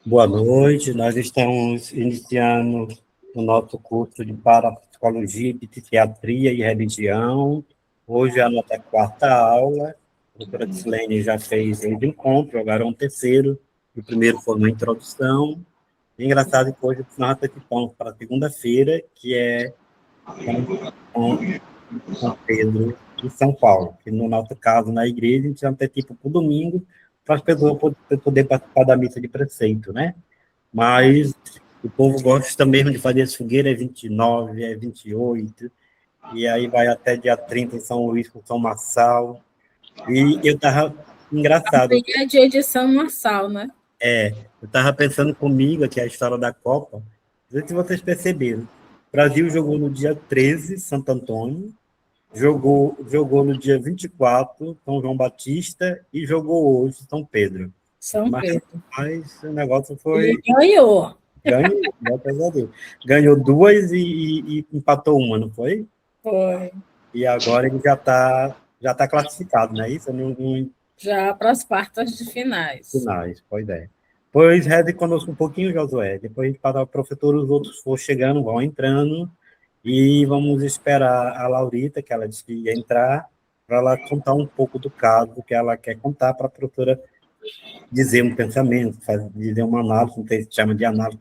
Boa noite, nós estamos iniciando o nosso curso de Parapsicologia, Psiquiatria e Religião. Hoje é a nossa quarta aula. A doutora Tislene já fez 2 encontros, agora é um terceiro. O primeiro foi uma introdução. É engraçado que hoje nós participamos para segunda-feira, que é São Pedro e São Paulo, que no nosso caso, na igreja, a gente antecipa para o domingo, para as pessoas poderem participar da missa de preceito, né? Mas o povo gosta mesmo de fazer as fogueiras, é 29, é 28, e aí vai até dia 30 em São Luís, com São Marçal. E eu estava, engraçado, Amanhã é dia de São Marçal, né? eu estava pensando comigo aqui a história da Copa, não sei se vocês perceberam, o Brasil jogou no dia 13, Santo Antônio, jogou no dia 24, São João Batista, e jogou hoje, São Pedro. São Mas, Pedro. mas o negócio E foi. ganhou. Ganhou, graças a Deus. Ganhou duas e empatou uma, não foi? Foi. E agora ele já tá classificado, não é isso? Não Já para as quartas de finais. finais, pois é. Pois reze conosco um pouquinho, Josué. Depois a gente passa para o professor, os outros for chegando, vão entrando, e vamos esperar a Laurita, que ela disse que ia entrar, para ela contar um pouco do caso que ela quer contar, para a professora dizer um pensamento, dizer uma análise, não sei se chama de análise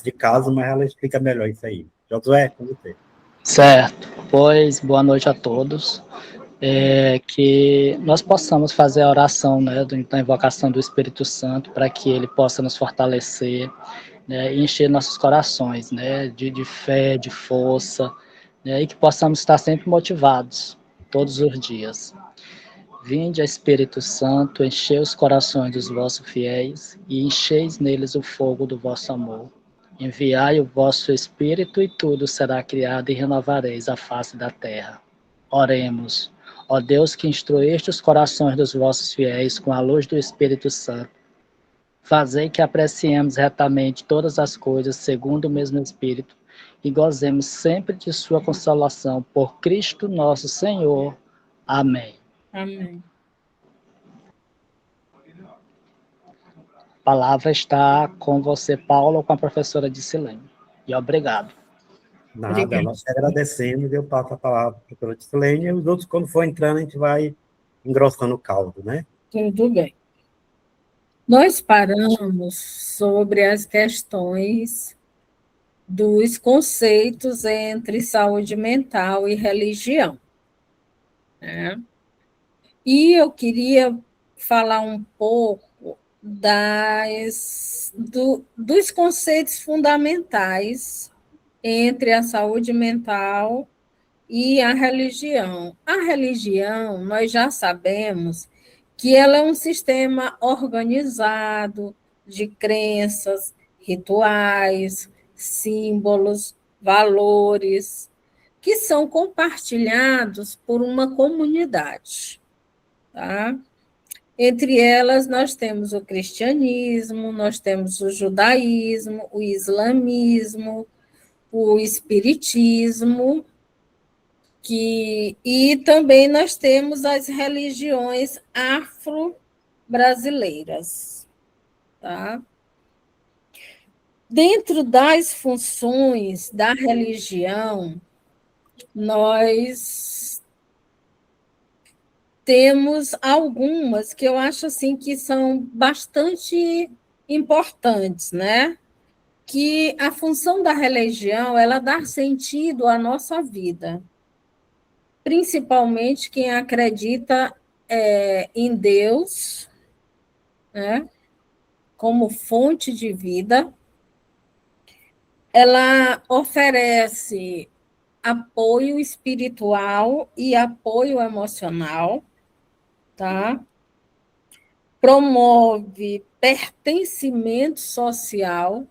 de caso, mas ela explica melhor isso aí. Josué, com você. Certo, pois boa noite a todos. Que nós possamos fazer a oração, né, da invocação do Espírito Santo, para que ele possa nos fortalecer, né, e encher nossos corações, né, de fé, de força, né, e que possamos estar sempre motivados todos os dias. Vinde, Espírito Santo, enchei os corações dos vossos fiéis e encheis neles o fogo do vosso amor. Enviai o vosso Espírito e tudo será criado e renovareis a face da terra. Oremos. Ó Deus, que instruíste os corações dos vossos fiéis com a luz do Espírito Santo, fazei que apreciemos retamente todas as coisas segundo o mesmo Espírito e gozemos sempre de sua consolação por Cristo nosso Senhor. Amém. Amém. A palavra está com você, Paulo, ou com a professora Dicilene. E obrigado. Nada, nós te agradecemos, eu passo a palavra para a doutora Tislene, e os outros, quando for entrando, a gente vai engrossando o caldo, né? Tudo bem. Nós paramos sobre as questões dos conceitos entre saúde mental e religião, né? E eu queria falar um pouco dos conceitos fundamentais entre a saúde mental e a religião. A religião, nós já sabemos que ela é um sistema organizado de crenças, rituais, símbolos, valores, que são compartilhados por uma comunidade. Tá? Entre elas, nós temos o cristianismo, nós temos o judaísmo, o islamismo, o espiritismo, e também nós temos as religiões afro-brasileiras. Tá? Dentro das funções da religião, nós temos algumas que eu acho assim que são bastante importantes, né? Que a função da religião, ela dá sentido à nossa vida, principalmente quem acredita em Deus, né? Como fonte de vida. Ela oferece apoio espiritual e apoio emocional, tá? Promove pertencimento social,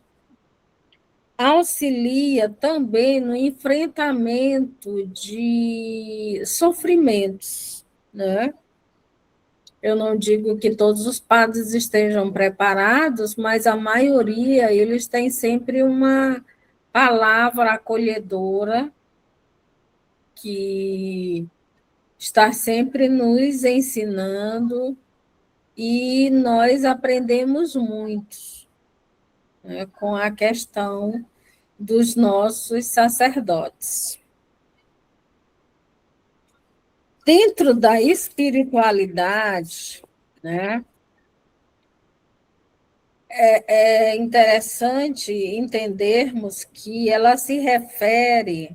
auxilia também no enfrentamento de sofrimentos, né? Eu não digo que todos os padres estejam preparados, mas a maioria, eles têm sempre uma palavra acolhedora que está sempre nos ensinando e nós aprendemos muito, né, com a questão dos nossos sacerdotes. Dentro da espiritualidade, né, é interessante entendermos que ela se refere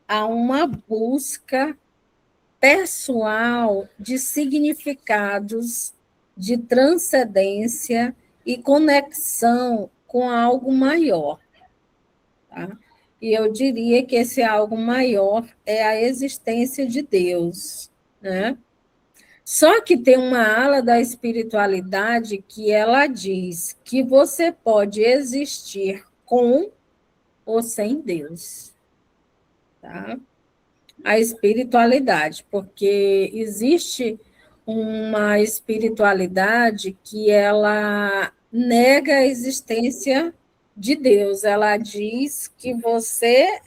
a uma busca pessoal de significados de transcendência e conexão com algo maior. Tá? E eu diria que esse algo maior é a existência de Deus, né? Só que tem uma ala da espiritualidade que ela diz que você pode existir com ou sem Deus, tá? A espiritualidade, porque existe uma espiritualidade que ela nega a existência de Deus. Ela diz que você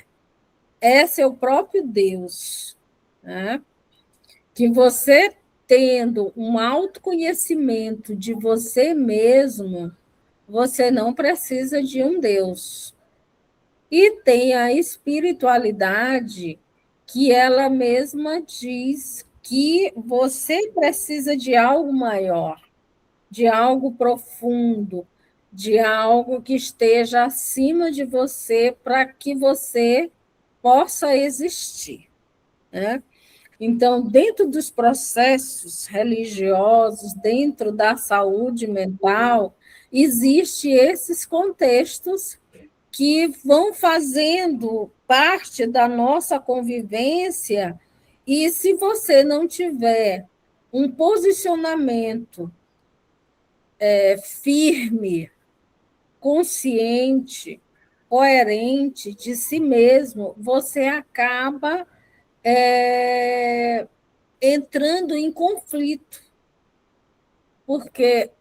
é seu próprio Deus, né? Que você, tendo um autoconhecimento de você mesmo, você não precisa de um Deus. E tem a espiritualidade que ela mesma diz que você precisa de algo maior, de algo profundo, de algo que esteja acima de você para que você possa existir, né? Então, dentro dos processos religiosos, dentro da saúde mental, existem esses contextos que vão fazendo parte da nossa convivência, e se você não tiver um posicionamento firme, consciente, coerente de si mesmo, você acaba entrando em conflito, porque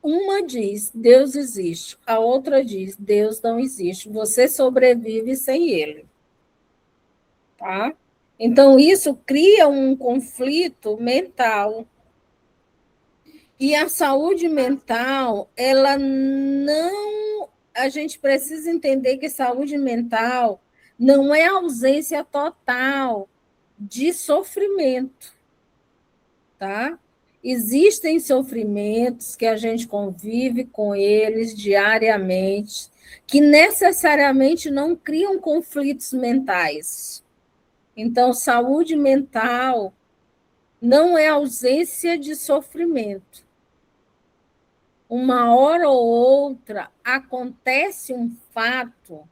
uma diz, Deus existe, a outra diz, Deus não existe, você sobrevive sem ele. Tá? Então, isso cria um conflito mental. E a saúde mental, ela não... A gente precisa entender que saúde mental não é ausência total de sofrimento, tá? Existem sofrimentos que a gente convive com eles diariamente, que necessariamente não criam conflitos mentais. Então, saúde mental não é ausência de sofrimento. Uma hora ou outra acontece um fato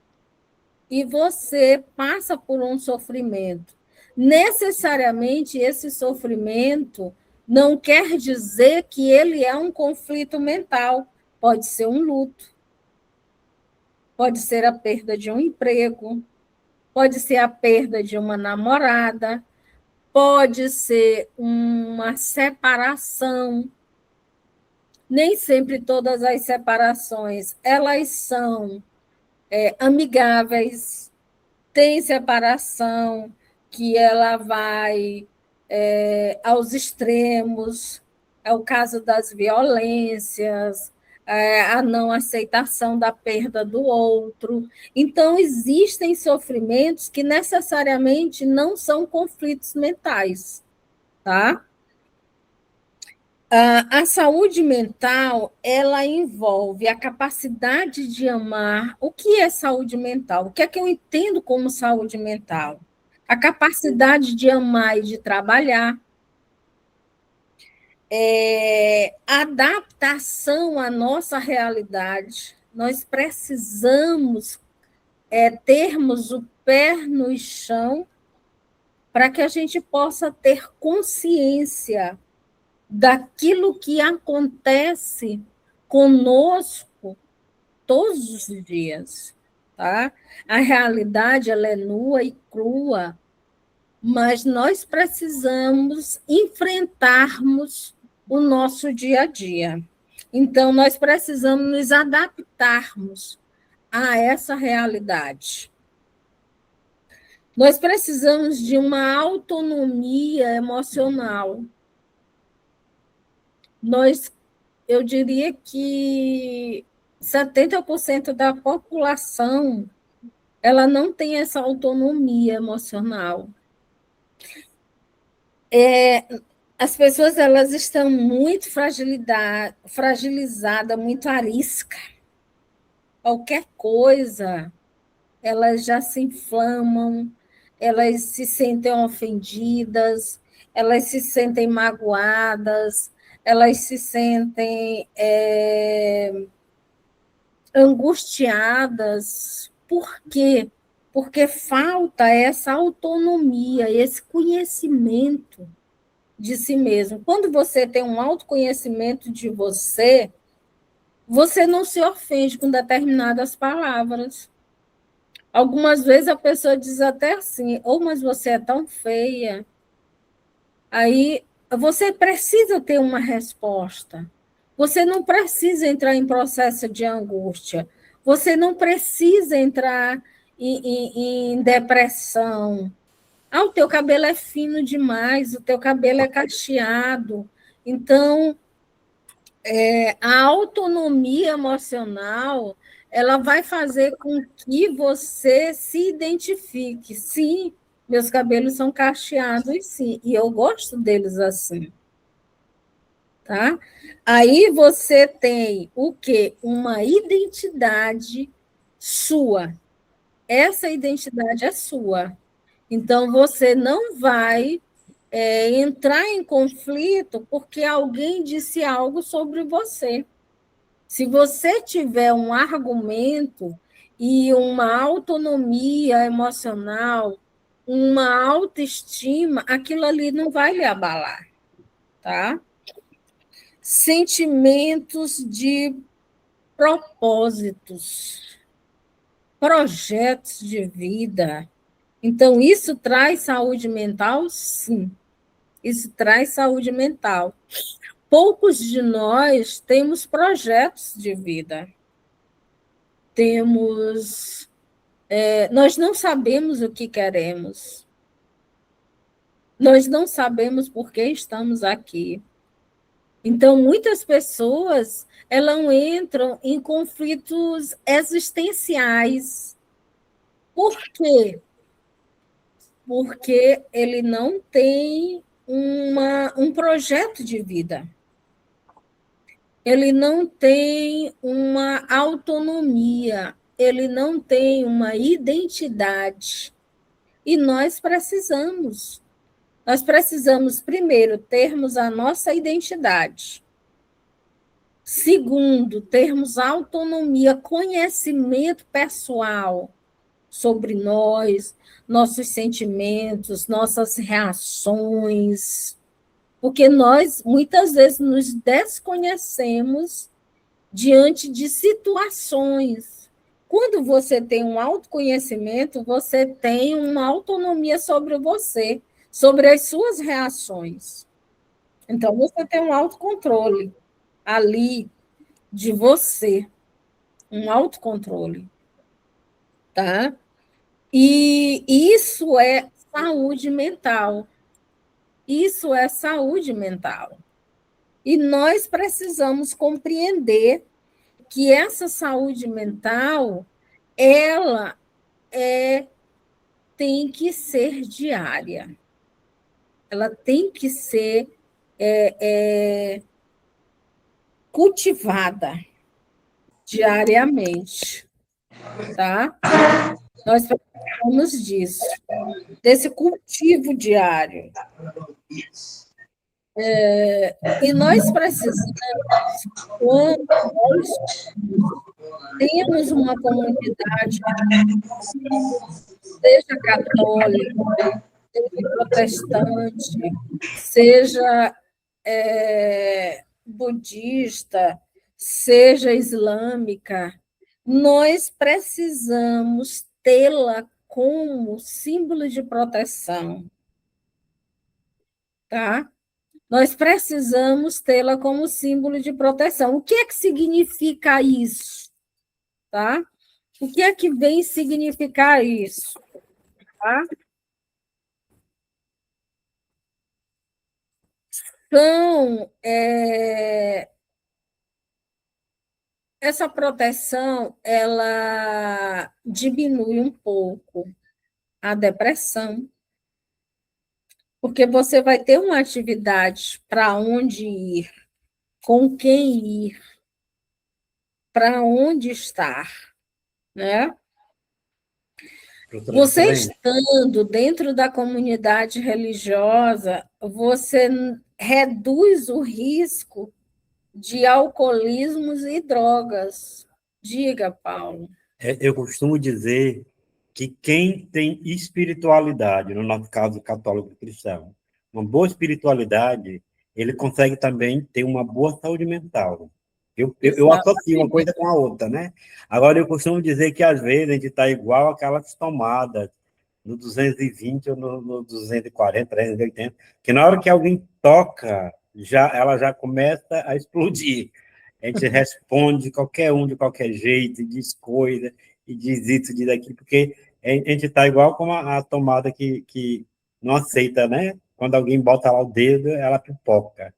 e você passa por um sofrimento. Necessariamente, esse sofrimento não quer dizer que ele é um conflito mental. Pode ser um luto, pode ser a perda de um emprego, pode ser a perda de uma namorada, pode ser uma separação. Nem sempre todas as separações elas são amigáveis. Tem separação que ela vai aos extremos, é o caso das violências, a não aceitação da perda do outro. Então, existem sofrimentos que necessariamente não são conflitos mentais, tá? A saúde mental, ela envolve a capacidade de amar. O que é saúde mental? O que é que eu entendo como saúde mental? A capacidade de amar e de trabalhar, adaptação à nossa realidade. Nós precisamos termos o pé no chão para que a gente possa ter consciência daquilo que acontece conosco todos os dias, tá? A realidade ela é nua e crua, mas nós precisamos enfrentarmos o nosso dia a dia. Então, nós precisamos nos adaptarmos a essa realidade. Nós precisamos de uma autonomia emocional. eu diria que 70% da população ela não tem essa autonomia emocional. As pessoas elas estão muito fragilizadas, muito arisca. Qualquer coisa, elas já se inflamam, elas se sentem ofendidas, elas se sentem magoadas, elas se sentem angustiadas. Por quê? Porque falta essa autonomia, esse conhecimento de si mesmo. Quando você tem um autoconhecimento de você, você não se ofende com determinadas palavras. Algumas vezes a pessoa diz até assim, mas você é tão feia. Aí você precisa ter uma resposta. Você não precisa entrar em processo de angústia. Você não precisa entrar em depressão. O teu cabelo é fino demais, o teu cabelo é cacheado. Então, a autonomia emocional, ela vai fazer com que você se identifique. Sim, meus cabelos são cacheados, sim, e eu gosto deles assim. Tá? Aí você tem o quê? Uma identidade sua. Essa identidade é sua. Então, você não vai entrar em conflito porque alguém disse algo sobre você. Se você tiver um argumento e uma autonomia emocional, uma autoestima, aquilo ali não vai lhe abalar, tá? Sentimentos de propósitos, projetos de vida. Então, isso traz saúde mental? Sim, isso traz saúde mental. Poucos de nós temos projetos de vida. Nós não sabemos o que queremos. Nós não sabemos por que estamos aqui. Então, muitas pessoas elas entram em conflitos existenciais. Por quê? Porque ele não tem um projeto de vida. Ele não tem uma autonomia, ele não tem uma identidade. E nós precisamos. Nós precisamos, primeiro, termos a nossa identidade. Segundo, termos autonomia, conhecimento pessoal sobre nós, nossos sentimentos, nossas reações, porque nós, muitas vezes, nos desconhecemos diante de situações. Quando você tem um autoconhecimento, você tem uma autonomia sobre você, sobre as suas reações. Então, você tem um autocontrole ali de você, um autocontrole, tá? E isso é saúde mental. Isso é saúde mental. E nós precisamos compreender que essa saúde mental, ela tem que ser diária. Ela tem que ser cultivada diariamente, tá? Nós precisamos disso, desse cultivo diário. E nós precisamos, quando nós temos uma comunidade, seja católica, seja protestante, seja budista, seja islâmica, nós precisamos tê-la como símbolo de proteção, tá? Nós precisamos tê-la como símbolo de proteção. O que é que significa isso? Tá? O que é que vem significar isso? Tá? Então, essa proteção, ela diminui um pouco a depressão, porque você vai ter uma atividade para onde ir, com quem ir, para onde estar, né? Professora, Você excelente. estando dentro da comunidade religiosa, você reduz o risco de alcoolismos e drogas. Diga, Paulo. Eu costumo dizer que quem tem espiritualidade, no nosso caso católico cristão, uma boa espiritualidade, ele consegue também ter uma boa saúde mental. Eu associo uma Exatamente. coisa com a outra, né? Agora, eu costumo dizer que, às vezes, a gente está igual aquelas tomadas no 220 ou no 240, 380, que na hora que alguém toca, ela já começa a explodir. A gente responde qualquer um de qualquer jeito, diz coisa, e diz isso, diz aquilo, porque a gente está igual como a tomada que não aceita, né? Quando alguém bota lá o dedo, ela pipoca.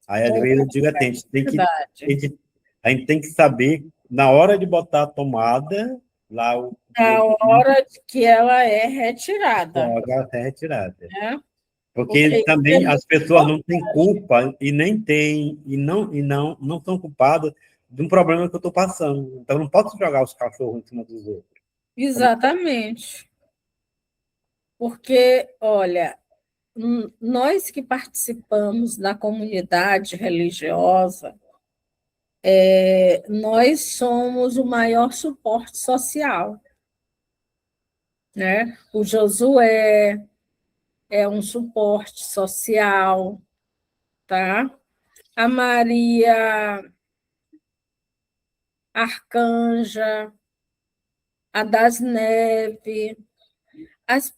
Aí, às vezes, eu digo até, Verdade. a gente tem que saber, na hora de botar a tomada, lá o A hora que ela é retirada, joga até retirada. né? Porque Porque isso é também as muito pessoas não têm importante. culpa e nem têm, não são culpadas de um problema que eu estou passando. Então, não posso jogar os cachorros em cima dos outros. Exatamente. Porque, olha, nós que participamos da comunidade religiosa, nós somos o maior suporte social, né? O Josué é um suporte social, tá? A Maria Arcanja, a das Neves,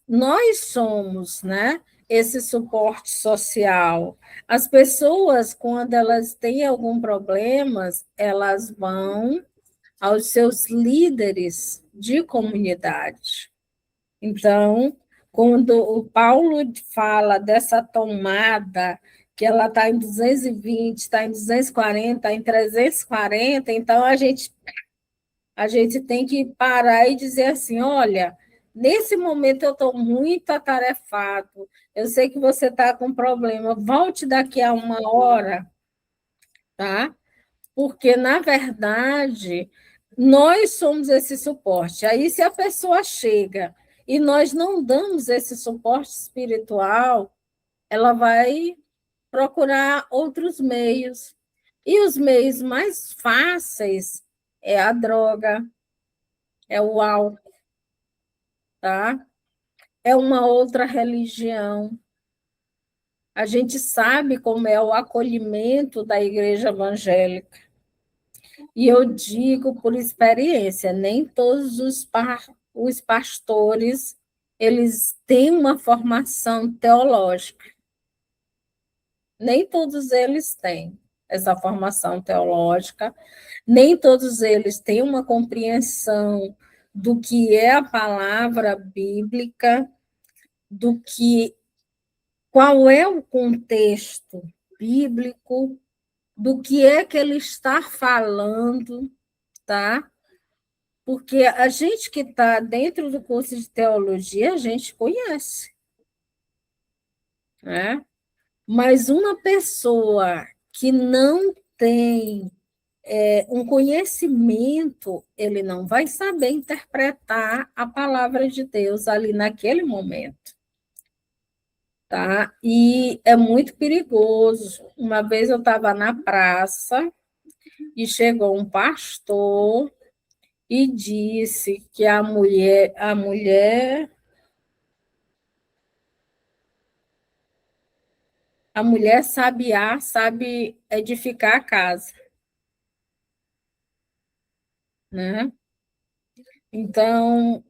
nós somos, né? Esse suporte social. As pessoas, quando elas têm algum problema, elas vão aos seus líderes de comunidade. Então, quando o Paulo fala dessa tomada, que ela está em 220, está em 240, está em 340, então a gente tem que parar e dizer assim: olha, nesse momento eu estou muito atarefado, eu sei que você está com problema, volte daqui a uma hora, tá? Porque, na verdade, nós somos esse suporte. Aí, se a pessoa chega e nós não damos esse suporte espiritual, ela vai procurar outros meios. E os meios mais fáceis é a droga, é o álcool, tá? É uma outra religião. A gente sabe como é o acolhimento da igreja evangélica. E eu digo por experiência, nem todos os pastores eles têm uma formação teológica. Nem todos eles têm essa formação teológica, nem todos eles têm uma compreensão do que é a palavra bíblica, do que qual é o contexto bíblico, do que é que ele está falando, tá? Porque a gente que está dentro do curso de teologia, a gente conhece, né? Mas uma pessoa que não tem um conhecimento, ele não vai saber interpretar a palavra de Deus ali naquele momento, tá? E é muito perigoso. Uma vez eu estava na praça e chegou um pastor e disse que a mulher sabiá sabe edificar a casa, né? Então,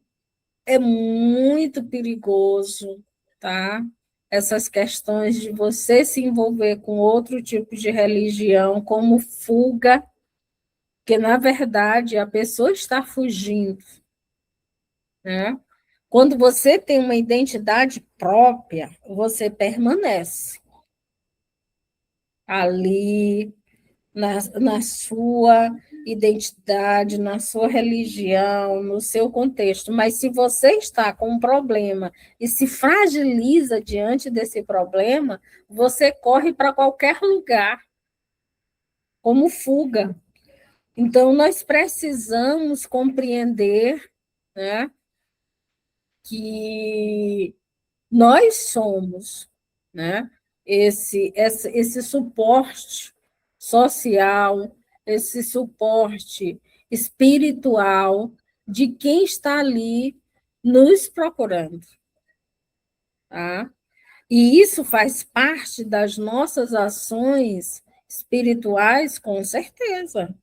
é muito perigoso, tá? Essas questões de você se envolver com outro tipo de religião como fuga, que na verdade a pessoa está fugindo, né? Quando você tem uma identidade própria, você permanece. ali, na sua identidade, na sua religião, no seu contexto. Mas se você está com um problema e se fragiliza diante desse problema, você corre para qualquer lugar, como fuga. Então, nós precisamos compreender, né, que nós somos, né, esse suporte social, esse suporte espiritual de quem está ali nos procurando, tá? E isso faz parte das nossas ações espirituais, com certeza,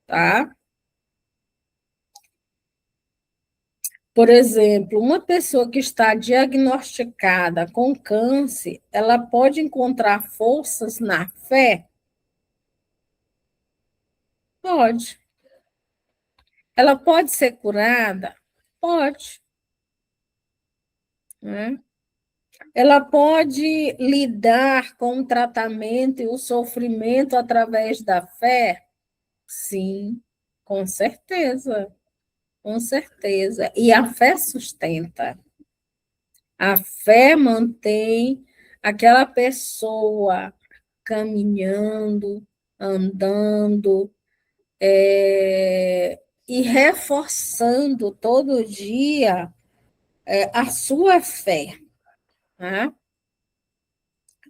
tá? Por exemplo, uma pessoa que está diagnosticada com câncer, ela pode encontrar forças na fé? Pode. Ela pode ser curada? Pode. Né? Ela pode lidar com o tratamento e o sofrimento através da fé? Sim, com certeza. Com certeza. E a fé sustenta. A fé mantém aquela pessoa caminhando, andando, e reforçando todo dia a sua fé. Né?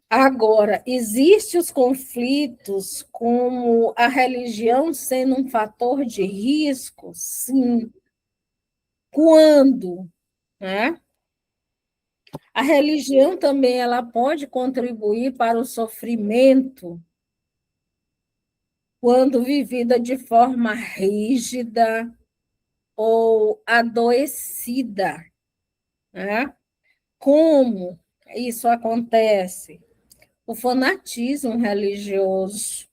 Agora, existem os conflitos como a religião sendo um fator de risco? Sim. Quando? Né? A religião também ela pode contribuir para o sofrimento quando vivida de forma rígida ou adoecida. Né? Como isso acontece? O fanatismo religioso,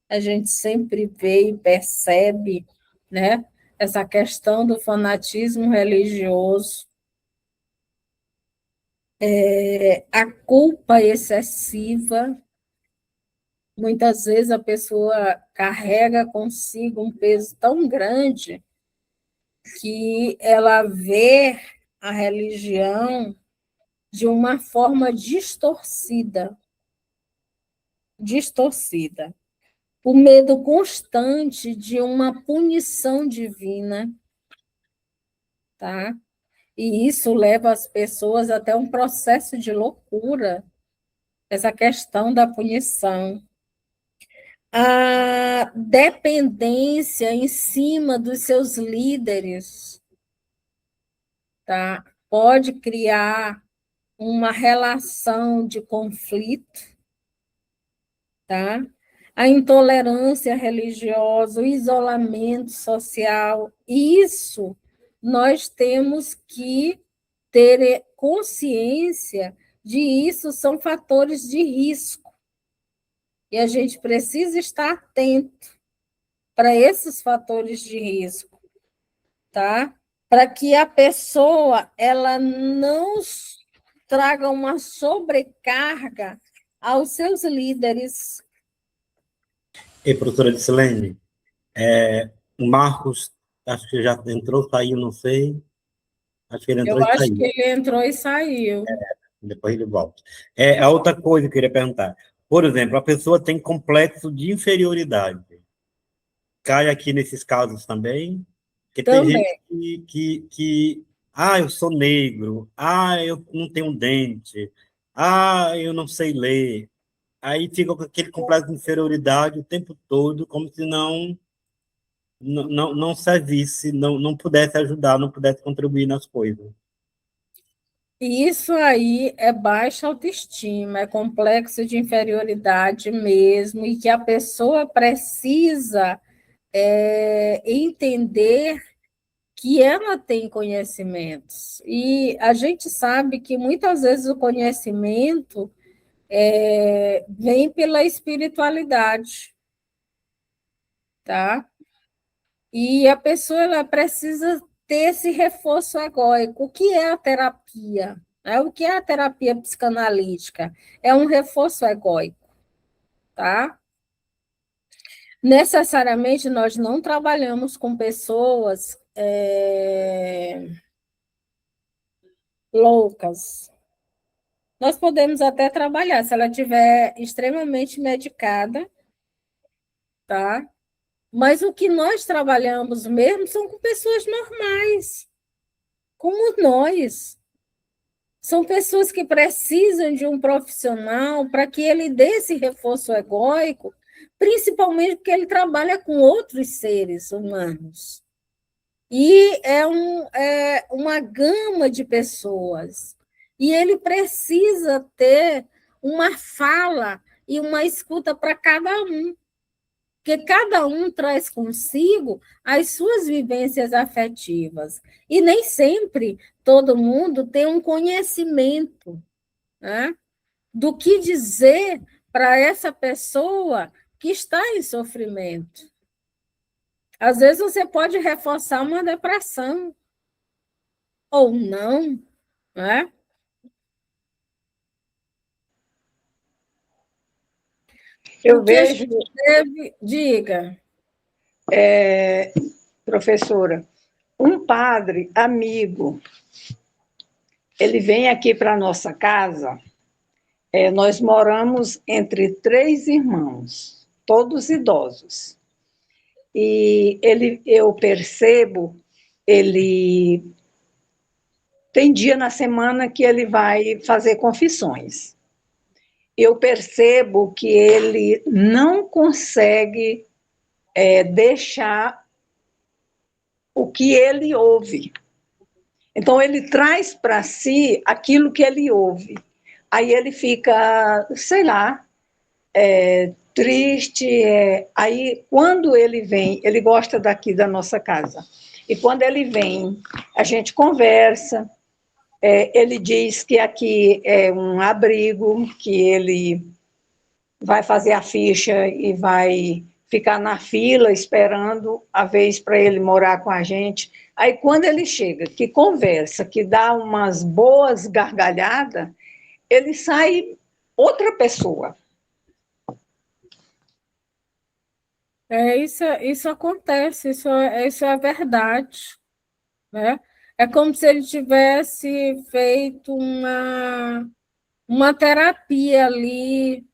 a gente sempre vê e percebe, né? Essa questão do fanatismo religioso, a culpa excessiva. Muitas vezes a pessoa carrega consigo um peso tão grande que ela vê a religião de uma forma distorcida, distorcida. O medo constante de uma punição divina, tá? E isso leva as pessoas até um processo de loucura, essa questão da punição. A dependência em cima dos seus líderes, tá? Pode criar uma relação de conflito, tá? A intolerância religiosa, o isolamento social, isso nós temos que ter consciência de isso são fatores de risco. E a gente precisa estar atento para esses fatores de risco, tá? Para que a pessoa ela não traga uma sobrecarga aos seus líderes. E professora Dissilene, o Marcos, acho que já entrou, saiu, não sei. Acho que ele entrou Eu e acho que saiu. ele entrou e saiu. Depois ele volta. A outra coisa que eu queria perguntar. Por exemplo, a pessoa tem complexo de inferioridade. Cai aqui nesses casos também? Porque tem gente Também. eu sou negro, eu não tenho dente, eu não sei ler. Aí fica com aquele complexo de inferioridade o tempo todo, como se não servisse, não pudesse ajudar, não pudesse contribuir nas coisas. Isso aí é baixa autoestima, é complexo de inferioridade mesmo, e que a pessoa precisa entender que ela tem conhecimentos. E a gente sabe que muitas vezes o conhecimento vem pela espiritualidade, tá? E a pessoa ela precisa ter esse reforço agóico. O que é a terapia? Né? O que é a terapia psicanalítica? É um reforço egóico, tá? Necessariamente, nós não trabalhamos com pessoas loucas. Nós podemos até trabalhar, se ela estiver extremamente medicada, tá? Mas o que nós trabalhamos mesmo são com pessoas normais, como nós. São pessoas que precisam de um profissional para que ele dê esse reforço egóico, principalmente porque ele trabalha com outros seres humanos. E é uma gama de pessoas. E ele precisa ter uma fala e uma escuta para cada um. Porque cada um traz consigo as suas vivências afetivas. E nem sempre todo mundo tem um conhecimento, né, do que dizer para essa pessoa que está em sofrimento. Às vezes você pode reforçar uma depressão, ou não, né? Eu O que a vejo, gente deve... Diga. professora, um padre amigo, ele vem aqui para a nossa casa, nós moramos entre 3 irmãos, todos idosos. E eu percebo, ele tem dia na semana que ele vai fazer confissões. Eu percebo que ele não consegue deixar o que ele ouve. Então, ele traz para si aquilo que ele ouve. Aí ele fica, sei lá, triste. Aí, quando ele vem, ele gosta daqui da nossa casa. E quando ele vem, a gente conversa. Ele diz que aqui é um abrigo, que ele vai fazer a ficha e vai ficar na fila esperando a vez para ele morar com a gente. Aí, quando ele chega, que conversa, que dá umas boas gargalhadas, ele sai outra pessoa. Isso acontece, isso é verdade, né? É como se ele tivesse feito uma terapia ali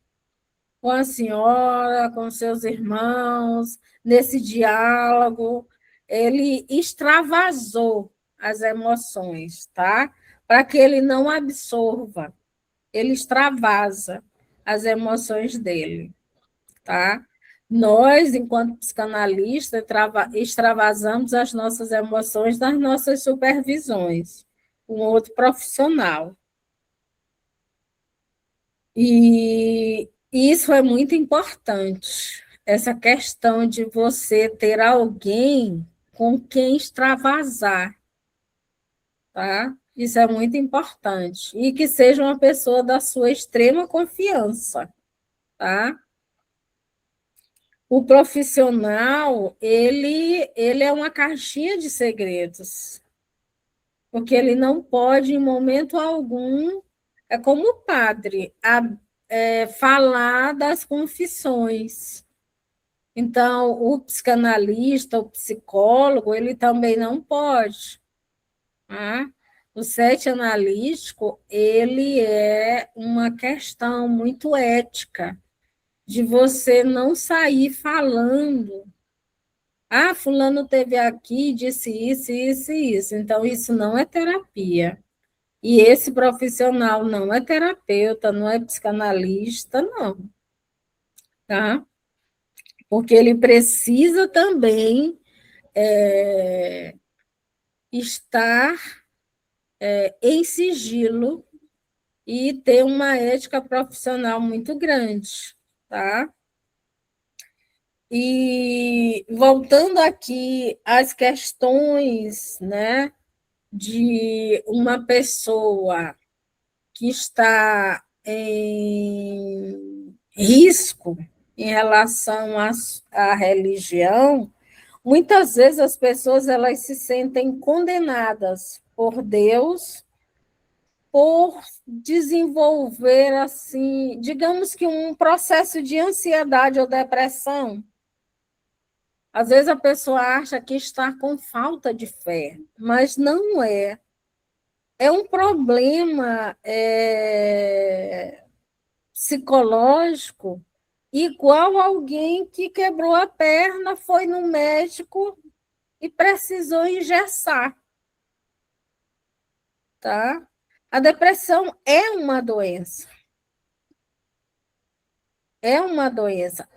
com a senhora, com seus irmãos, nesse diálogo. Ele extravasou as emoções, tá? Para que ele não absorva. Ele extravasa as emoções dele, tá? Nós, enquanto psicanalistas, extravasamos as nossas emoções nas nossas supervisões, com outro profissional. E isso é muito importante, essa questão de você ter alguém com quem extravasar, tá? Isso é muito importante. E que seja uma pessoa da sua extrema confiança, tá? O profissional, ele é uma caixinha de segredos, porque ele não pode, em momento algum, é como o padre, falar das confissões. Então, o psicanalista, o psicólogo, ele também não pode. Tá? O sete analítico, ele é uma questão muito ética, de você não sair falando. Ah, fulano teve aqui, disse isso, isso e isso. Então, isso não é terapia. E esse profissional não é terapeuta, não é psicanalista, não. Tá? Porque ele precisa também estar em sigilo e ter uma ética profissional muito grande, tá? E voltando aqui às questões, né, de uma pessoa que está em risco em relação à religião, muitas vezes as pessoas elas se sentem condenadas por Deus por desenvolver, assim, digamos que um processo de ansiedade ou depressão. Às vezes a pessoa acha que está com falta de fé, mas não é. É um problema psicológico, igual alguém que quebrou a perna, foi no médico e precisou engessar, tá? A depressão é uma doença. É uma doença.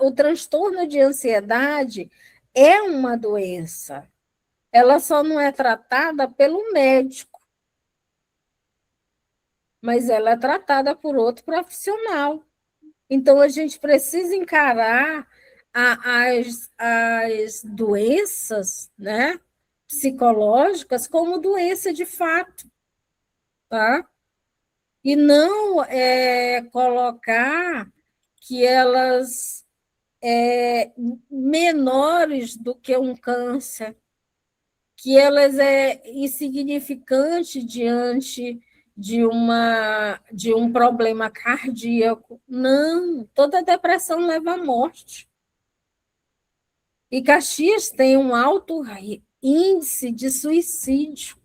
O transtorno de ansiedade é uma doença. Ela só não é tratada pelo médico, mas ela é tratada por outro profissional. Então, a gente precisa encarar as doenças, né, psicológicas como doença de fato, tá? E não colocar que elas menores do que um câncer, que elas insignificante diante de um problema cardíaco. Não, toda depressão leva à morte. E Caxias tem um alto índice de suicídio.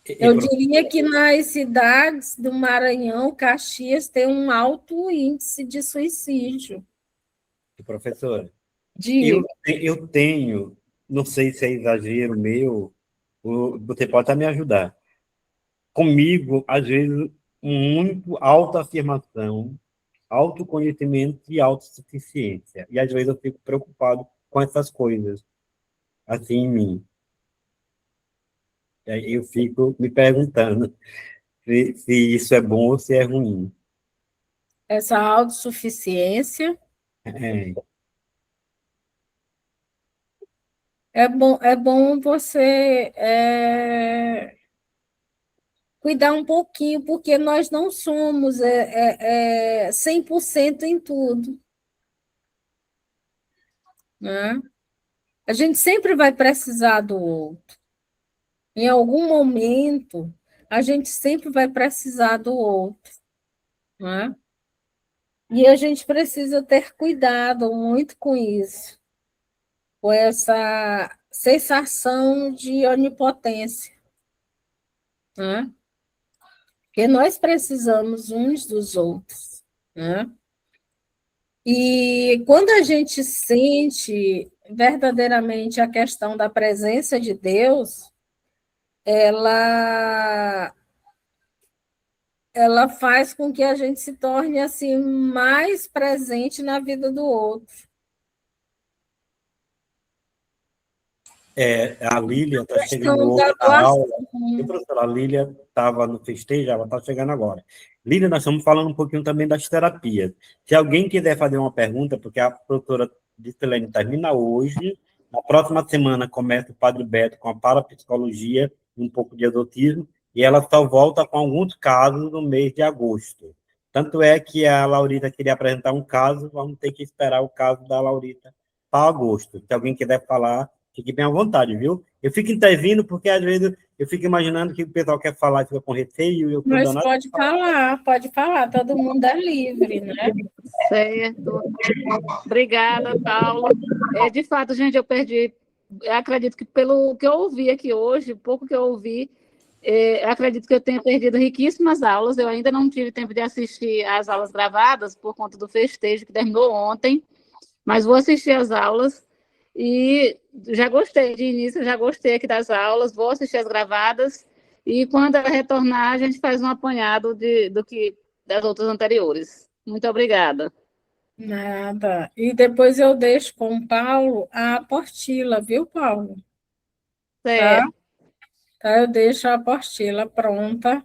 Eu diria que nas cidades do Maranhão, Caxias tem um alto índice de suicídio. Professora, Diga. eu tenho, não sei se é exagero meu, você pode até me ajudar. Comigo, às vezes, muito autoafirmação, autoconhecimento e autossuficiência. E às vezes eu fico preocupado com essas coisas, assim, em mim. E aí eu fico me perguntando se isso é bom ou se é ruim. Essa autossuficiência É, é bom você cuidar um pouquinho, porque nós não somos 100% em tudo, né? A gente sempre vai precisar do outro. Em algum momento, a gente sempre vai precisar do outro, né? E a gente precisa ter cuidado muito com isso, com essa sensação de onipotência, né? Porque nós precisamos uns dos outros, né? E quando a gente sente verdadeiramente a questão da presença de Deus, ela ela faz com que a gente se torne assim mais presente na vida do outro. a Lília está chegando Questão da hoje na doação. aula. E, professora, a Lília estava no festejo, ela está chegando agora. Lília, nós estamos falando um pouquinho também das terapias. Se alguém quiser fazer uma pergunta, porque a professora Distelene termina hoje, na próxima semana começa o Padre Beto com a parapsicologia e um pouco de exotismo, e ela só volta com alguns casos no mês de agosto. Tanto é que a Laurita queria apresentar um caso, vamos ter que esperar o caso da Laurita para agosto. Se alguém quiser falar, fique bem à vontade, viu? Eu fico intervindo porque, às vezes, eu fico imaginando que o pessoal quer falar e fica com receio e eu estou Mas danado. pode falar, todo mundo é livre, né? Certo. Obrigada, Paulo. De fato, gente, eu acredito que pelo que eu ouvi aqui hoje, pouco que eu ouvi, acredito que eu tenha perdido riquíssimas aulas. Eu ainda não tive tempo de assistir às aulas gravadas por conta do festejo que terminou ontem, mas vou assistir às aulas e já gostei de início, já gostei aqui das aulas, vou assistir as gravadas e quando ela retornar a gente faz um apanhado das outras anteriores. Muito obrigada. Nada. E depois eu deixo com o Paulo a apostila, viu, Paulo? Tá? Certo. Tá, eu deixo a apostila pronta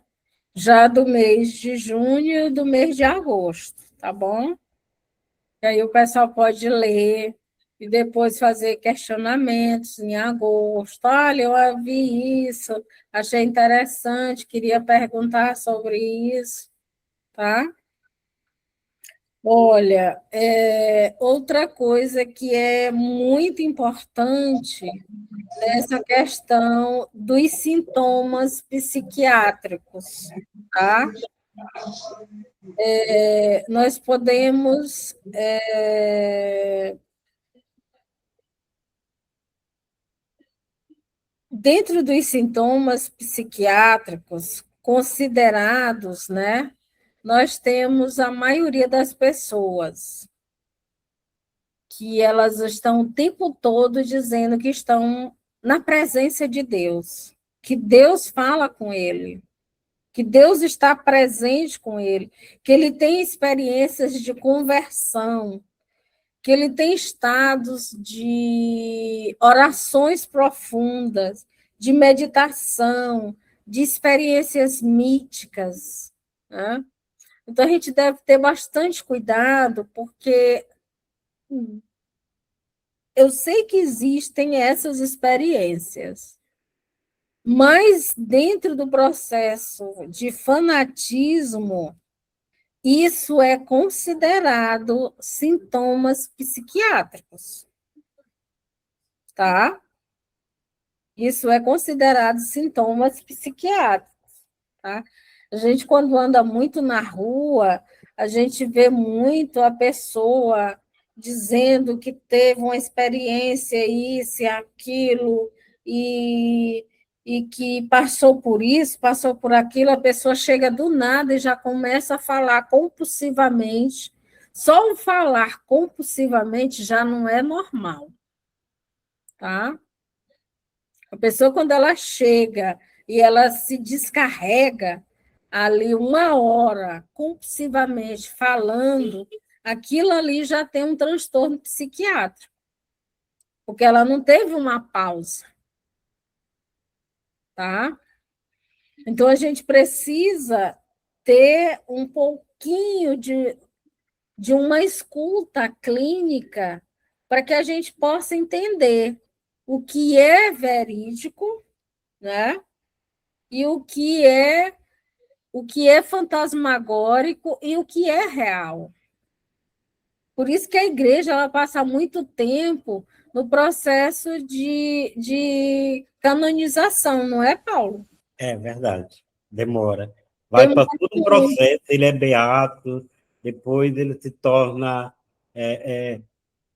já do mês de junho e do mês de agosto, tá bom? E aí o pessoal pode ler e depois fazer questionamentos em agosto. Olha, eu vi isso, achei interessante, queria perguntar sobre isso, tá? Olha, outra coisa que é muito importante nessa questão dos sintomas psiquiátricos, tá? Nós podemos dentro dos sintomas psiquiátricos considerados, né, nós temos a maioria das pessoas que elas estão o tempo todo dizendo que estão na presença de Deus, que Deus fala com ele, que Deus está presente com ele, que ele tem experiências de conversão, que ele tem estados de orações profundas, de meditação, de experiências místicas, né? Então, a gente deve ter bastante cuidado, porque eu sei que existem essas experiências, mas dentro do processo de fanatismo, isso é considerado sintomas psiquiátricos, tá? Isso é considerado sintomas psiquiátricos, tá? A gente, quando anda muito na rua, a gente vê muito a pessoa dizendo que teve uma experiência, isso e aquilo, e que passou por isso, passou por aquilo, a pessoa chega do nada e já começa a falar compulsivamente. Só o falar compulsivamente já não é normal, tá? A pessoa, quando ela chega e ela se descarrega ali 1 hora, compulsivamente falando, aquilo ali já tem um transtorno psiquiátrico, porque ela não teve uma pausa, tá? Então, a gente precisa ter um pouquinho de uma escuta clínica para que a gente possa entender o que é verídico, né? E o que é fantasmagórico e o que é real. Por isso que a igreja ela passa muito tempo no processo de canonização, não é, Paulo? É verdade, demora. Vai para todo um processo, ele é beato, depois ele se torna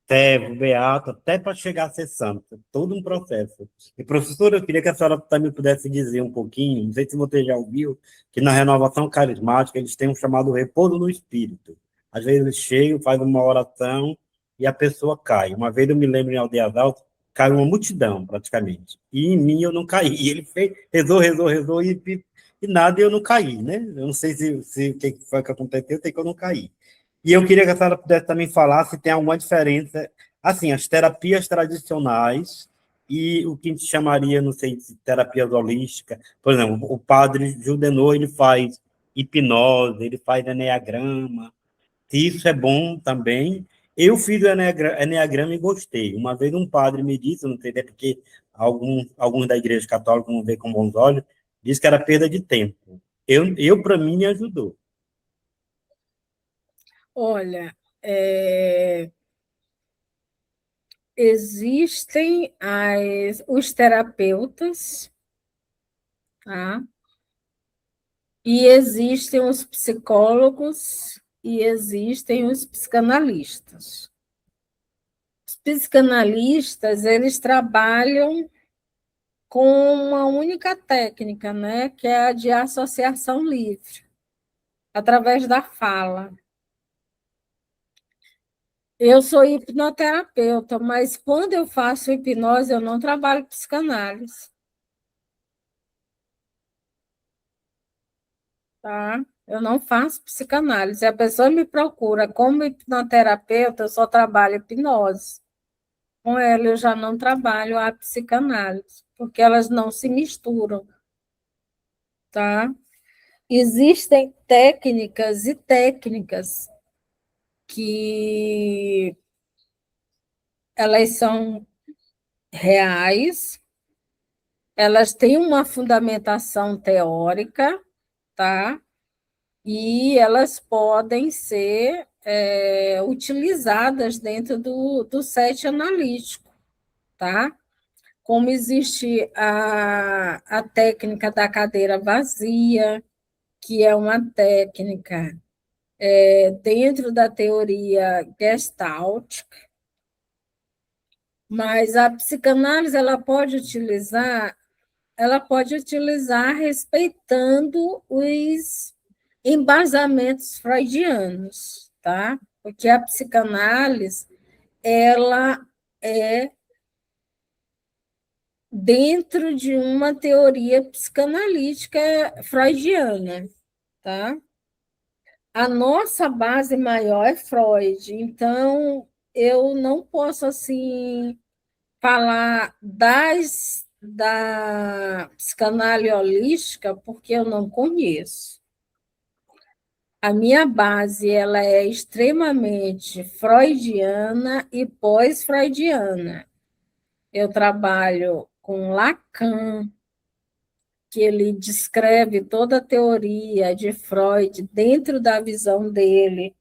servo, beato, até para chegar a ser santo, todo um processo. E, professora, eu queria que a senhora também pudesse dizer um pouquinho, não sei se você já ouviu, que na renovação carismática eles têm um chamado repouso no espírito. Às vezes eles chegam, fazem uma oração e a pessoa cai. Uma vez eu me lembro em Aldeias Altas, caiu uma multidão, praticamente. E em mim eu não caí. E ele fez, rezou, e nada, e eu não caí, né? Eu não sei se o que foi que aconteceu, eu sei que eu não caí. E eu queria que a senhora pudesse também falar se tem alguma diferença, assim, as terapias tradicionais e o que a gente chamaria, não sei, de terapias holísticas. Por exemplo, o padre Judenor, ele faz hipnose, ele faz eneagrama, se isso é bom também. Eu fiz o eneagrama e gostei. Uma vez um padre me disse, não sei, até porque alguns da igreja católica não vê com bons olhos, disse que era perda de tempo. Para mim, me ajudou. Olha, existem os terapeutas, tá? E existem os psicólogos e existem os psicanalistas. Os psicanalistas, eles trabalham com uma única técnica, né, que é a de associação livre, através da fala. Eu sou hipnoterapeuta, mas quando eu faço hipnose, eu não trabalho psicanálise. Tá? Eu não faço psicanálise. A pessoa me procura como hipnoterapeuta, eu só trabalho hipnose. Com ela, eu já não trabalho a psicanálise, porque elas não se misturam. Tá? Existem técnicas e técnicas que elas são reais, elas têm uma fundamentação teórica, tá? E elas podem ser utilizadas dentro do set analítico, tá? como existe a técnica da cadeira vazia, que é uma técnica dentro da teoria Gestalt, mas a psicanálise ela pode utilizar respeitando os embasamentos freudianos, tá? Porque a psicanálise ela é dentro de uma teoria psicanalítica freudiana, tá? A nossa base maior é Freud, então eu não posso assim falar da psicanálise holística porque eu não conheço. A minha base ela é extremamente freudiana e pós-freudiana. Eu trabalho com Lacan, que ele descreve toda a teoria de Freud dentro da visão dele.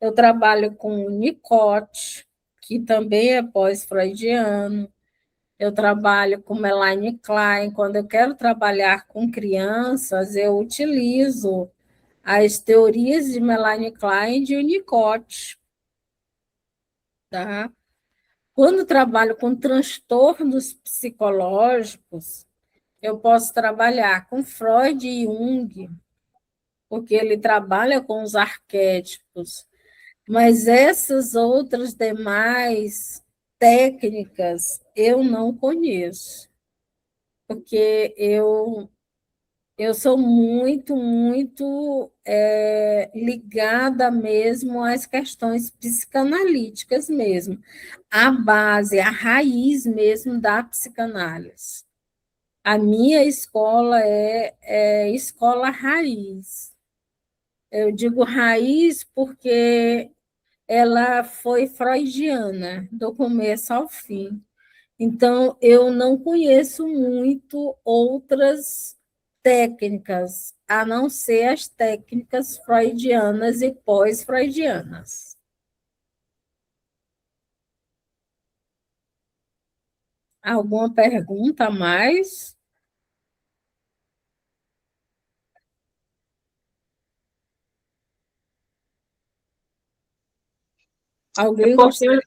Eu trabalho com Winnicott, que também é pós-freudiano. Eu trabalho com Melanie Klein. Quando eu quero trabalhar com crianças, eu utilizo as teorias de Melanie Klein e de Winnicott. Tá? Quando trabalho com transtornos psicológicos, eu posso trabalhar com Freud e Jung, porque ele trabalha com os arquétipos, mas essas outras demais técnicas eu não conheço, porque eu sou muito, muito ligada mesmo às questões psicanalíticas mesmo, a base, a raiz mesmo da psicanálise. A minha escola é escola raiz. Eu digo raiz porque ela foi freudiana, do começo ao fim. Então, eu não conheço muito outras técnicas, a não ser as técnicas freudianas e pós-freudianas. Alguma pergunta a mais? Alguém gostaria?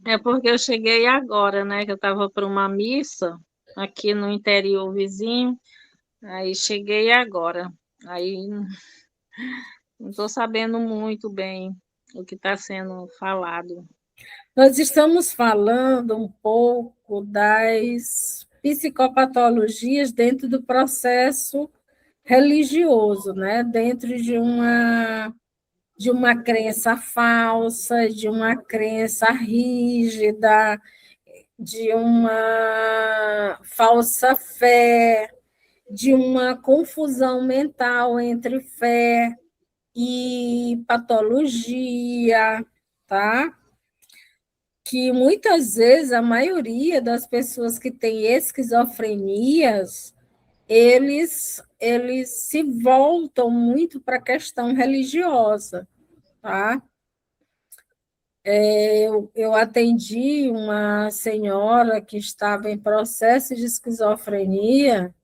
É porque eu cheguei agora, né? Que eu estava para uma missa aqui no interior vizinho, aí cheguei agora. Aí não estou sabendo muito bem o que está sendo falado. Nós estamos falando um pouco das psicopatologias dentro do processo religioso, né? Dentro de uma crença falsa, de uma crença rígida, de uma falsa fé, de uma confusão mental entre fé e patologia, tá? Que muitas vezes a maioria das pessoas que têm esquizofrenias, eles se voltam muito para a questão religiosa, tá? Eu atendi uma senhora que estava em processo de esquizofrenia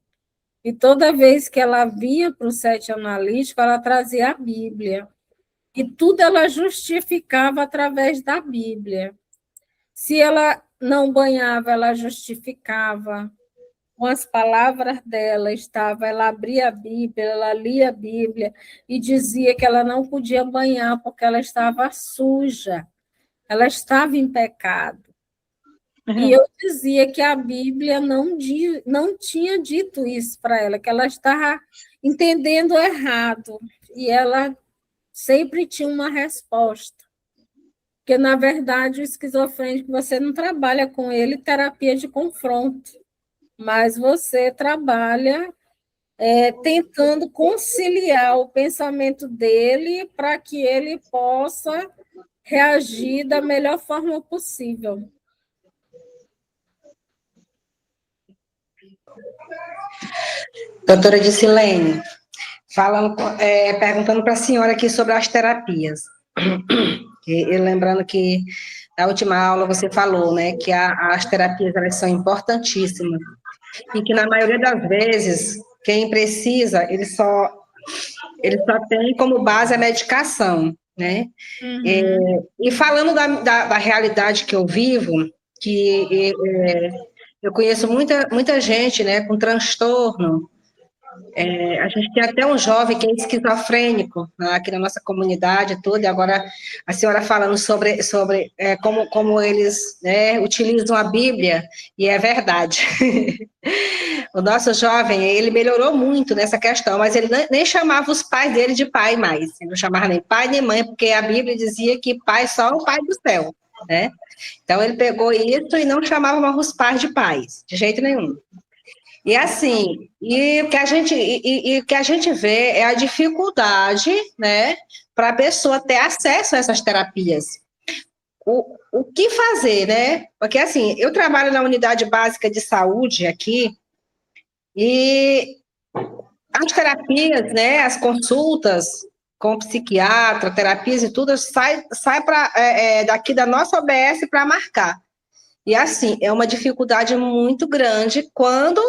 e toda vez que ela vinha para o sete analítico, ela trazia a Bíblia. E tudo ela justificava através da Bíblia. Se ela não banhava, ela justificava. Com as palavras dela ela abria a Bíblia, ela lia a Bíblia e dizia que ela não podia banhar porque ela estava suja, ela estava em pecado. E eu dizia que a Bíblia não tinha dito isso para ela, que ela estava entendendo errado. E ela sempre tinha uma resposta. Porque, na verdade, o esquizofrênico, você não trabalha com ele terapia de confronto, mas você trabalha tentando conciliar o pensamento dele para que ele possa reagir da melhor forma possível. Doutora Dicilene, perguntando para a senhora aqui sobre as terapias. E lembrando que na última aula você falou, né, que as terapias elas são importantíssimas e que na maioria das vezes quem precisa ele só tem como base a medicação, né? E falando da realidade que eu vivo, que eu conheço muita gente, né, com transtorno. A gente tem até um jovem que é esquizofrênico, né, aqui na nossa comunidade toda, e agora a senhora falando sobre como eles, né, utilizam a Bíblia, e é verdade. O nosso jovem, ele melhorou muito nessa questão, mas ele nem chamava os pais dele de pai mais, ele não chamava nem pai nem mãe, porque a Bíblia dizia que pai só o pai do céu, né? Então ele pegou isso e não chamava mais os pais de pais, de jeito nenhum. E assim, o que a gente vê é a dificuldade, né, para a pessoa ter acesso a essas terapias. O que fazer, né? Porque assim, eu trabalho na unidade básica de saúde aqui, e as terapias, né, as consultas com psiquiatra, terapias e tudo, sai daqui da nossa OBS para marcar. E assim, é uma dificuldade muito grande quando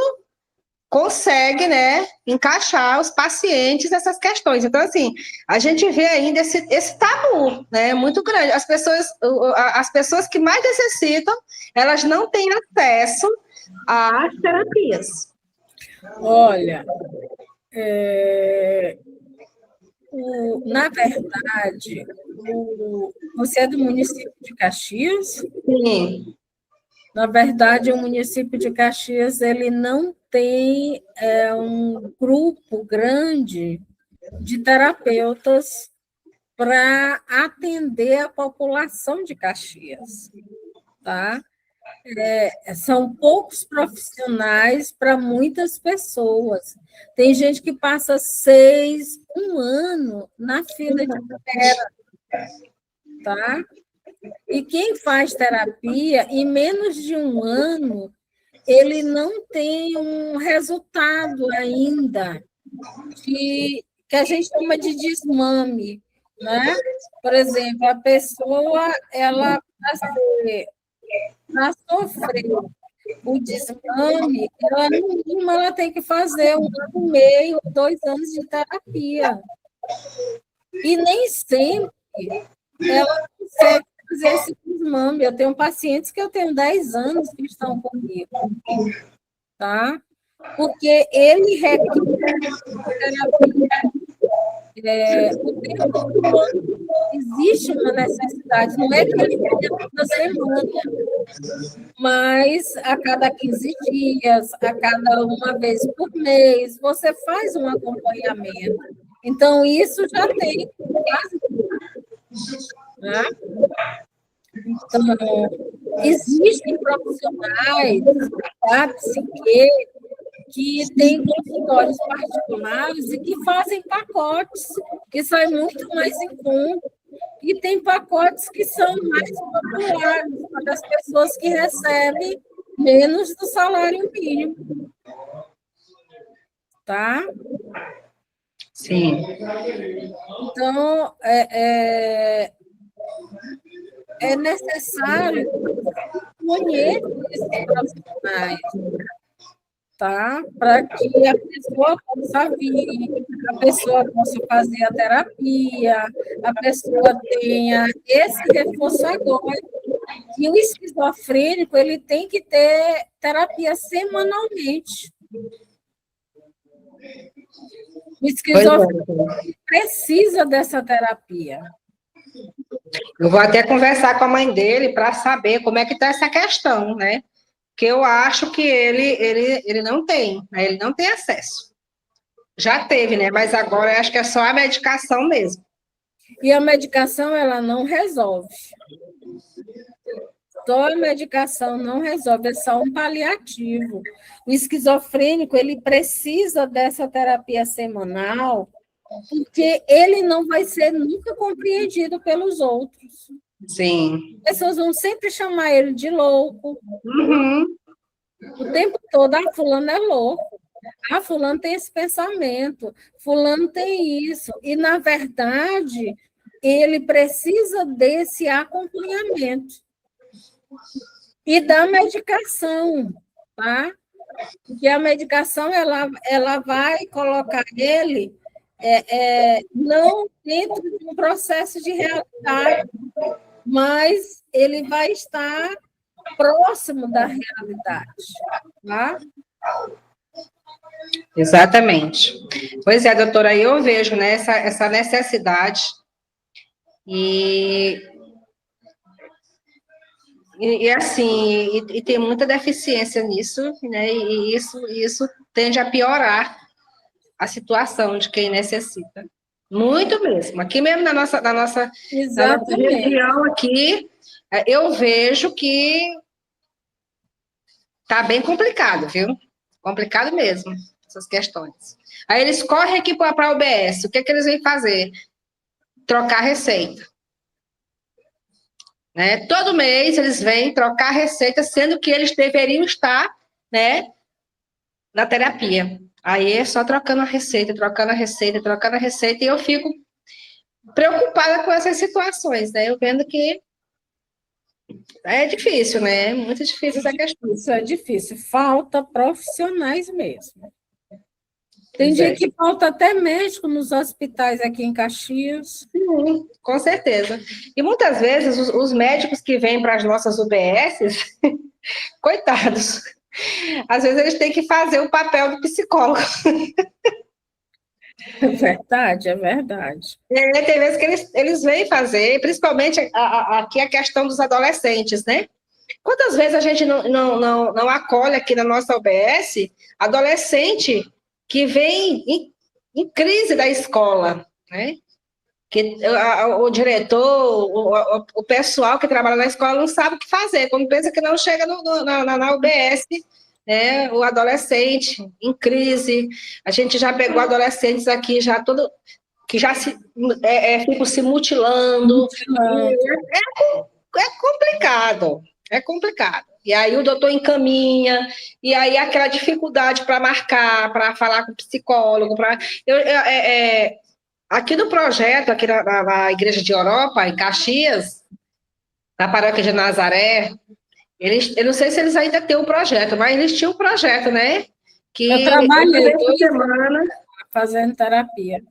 consegue, né, encaixar os pacientes nessas questões. Então, assim, a gente vê ainda esse tabu, né, muito grande. As pessoas que mais necessitam, elas não têm acesso às terapias. Olha, na verdade, você é do município de Caxias? Sim. Na verdade, o município de Caxias, ele não tem um grupo grande de terapeutas para atender a população de Caxias, tá? São poucos profissionais para muitas pessoas. Tem gente que passa um ano na fila de espera, tá? E quem faz terapia, em menos de um ano, ele não tem um resultado ainda que a gente chama de desmame, né? Por exemplo, a pessoa, ela para sofrer o desmame, ela, no mínimo, ela tem que fazer 1 ano e meio, 2 anos de terapia. E nem sempre ela consegue fazer esse desmame. Eu tenho pacientes que eu tenho 10 anos que estão comigo, tá? Porque ele requer terapia o tempo todo. Existe uma necessidade, não é que ele tenha toda semana, mas a cada 15 dias, a cada uma vez por mês, você faz um acompanhamento. Então, isso já tem quase, né? Então, existem profissionais da psique que têm consultórios particulares e que fazem pacotes, que saem muito mais em conta, e tem pacotes que são mais populares para as pessoas que recebem menos do salário mínimo. Tá? Sim. Então, é necessário conhecer esses profissionais, tá? Para que a pessoa possa vir, a pessoa possa fazer a terapia, a pessoa tenha esse reforço agora. E o esquizofrênico, ele tem que ter terapia semanalmente. O esquizofrênico precisa dessa terapia. Eu vou até conversar com a mãe dele para saber como é que está essa questão, né? Que eu acho que ele não tem, né? Ele não tem acesso. Já teve, né? Mas agora eu acho que é só a medicação mesmo. E a medicação, ela não resolve. Só a medicação não resolve, é só um paliativo. O esquizofrênico, ele precisa dessa terapia semanal, porque ele não vai ser nunca compreendido pelos outros. Sim. As pessoas vão sempre chamar ele de louco. Uhum. O tempo todo, fulano é louco. Fulano tem esse pensamento. Fulano tem isso. E, na verdade, ele precisa desse acompanhamento. E da medicação, tá? Porque a medicação, ela vai colocar ele não dentro de um processo de realidade, mas ele vai estar próximo da realidade, tá? Exatamente. Pois é, doutora, aí eu vejo, né, essa necessidade e assim, e tem muita deficiência nisso, né, e isso tende a piorar a situação de quem necessita. Muito mesmo. Aqui mesmo na nossa região aqui, eu vejo que está bem complicado, viu? Complicado mesmo, essas questões. Aí eles correm aqui para a UBS. O que é que eles vêm fazer? Trocar receita. Né? Todo mês eles vêm trocar receita, sendo que eles deveriam estar, né, na terapia. Aí é só trocando a receita, trocando a receita, trocando a receita, e eu fico preocupada com essas situações, né? Eu vendo que é difícil, né? É muito difícil essa questão. Isso é difícil. Falta profissionais mesmo. Tem dia que falta até médico nos hospitais aqui em Caxias. Sim, com certeza. E muitas vezes os médicos que vêm para as nossas UBSs, coitados, às vezes eles têm que fazer o papel do psicólogo. É verdade, é verdade. Tem vezes que eles vêm fazer, principalmente aqui a questão dos adolescentes, né? Quantas vezes a gente não acolhe aqui na nossa UBS adolescente que vem em crise da escola, né? Que o diretor, o pessoal que trabalha na escola não sabe o que fazer, quando pensa que não chega na UBS, né? O adolescente em crise. A gente já pegou adolescentes aqui, já todo que já ficam se mutilando. É complicado, é complicado. E aí o doutor encaminha, e aí aquela dificuldade para marcar, para falar com o psicólogo. Aqui no projeto, aqui na Igreja de Europa, em Caxias, na paróquia de Nazaré, eu não sei se eles ainda têm um projeto, mas eles tinham um projeto, né? Que eu trabalhei 2 semanas fazendo terapia.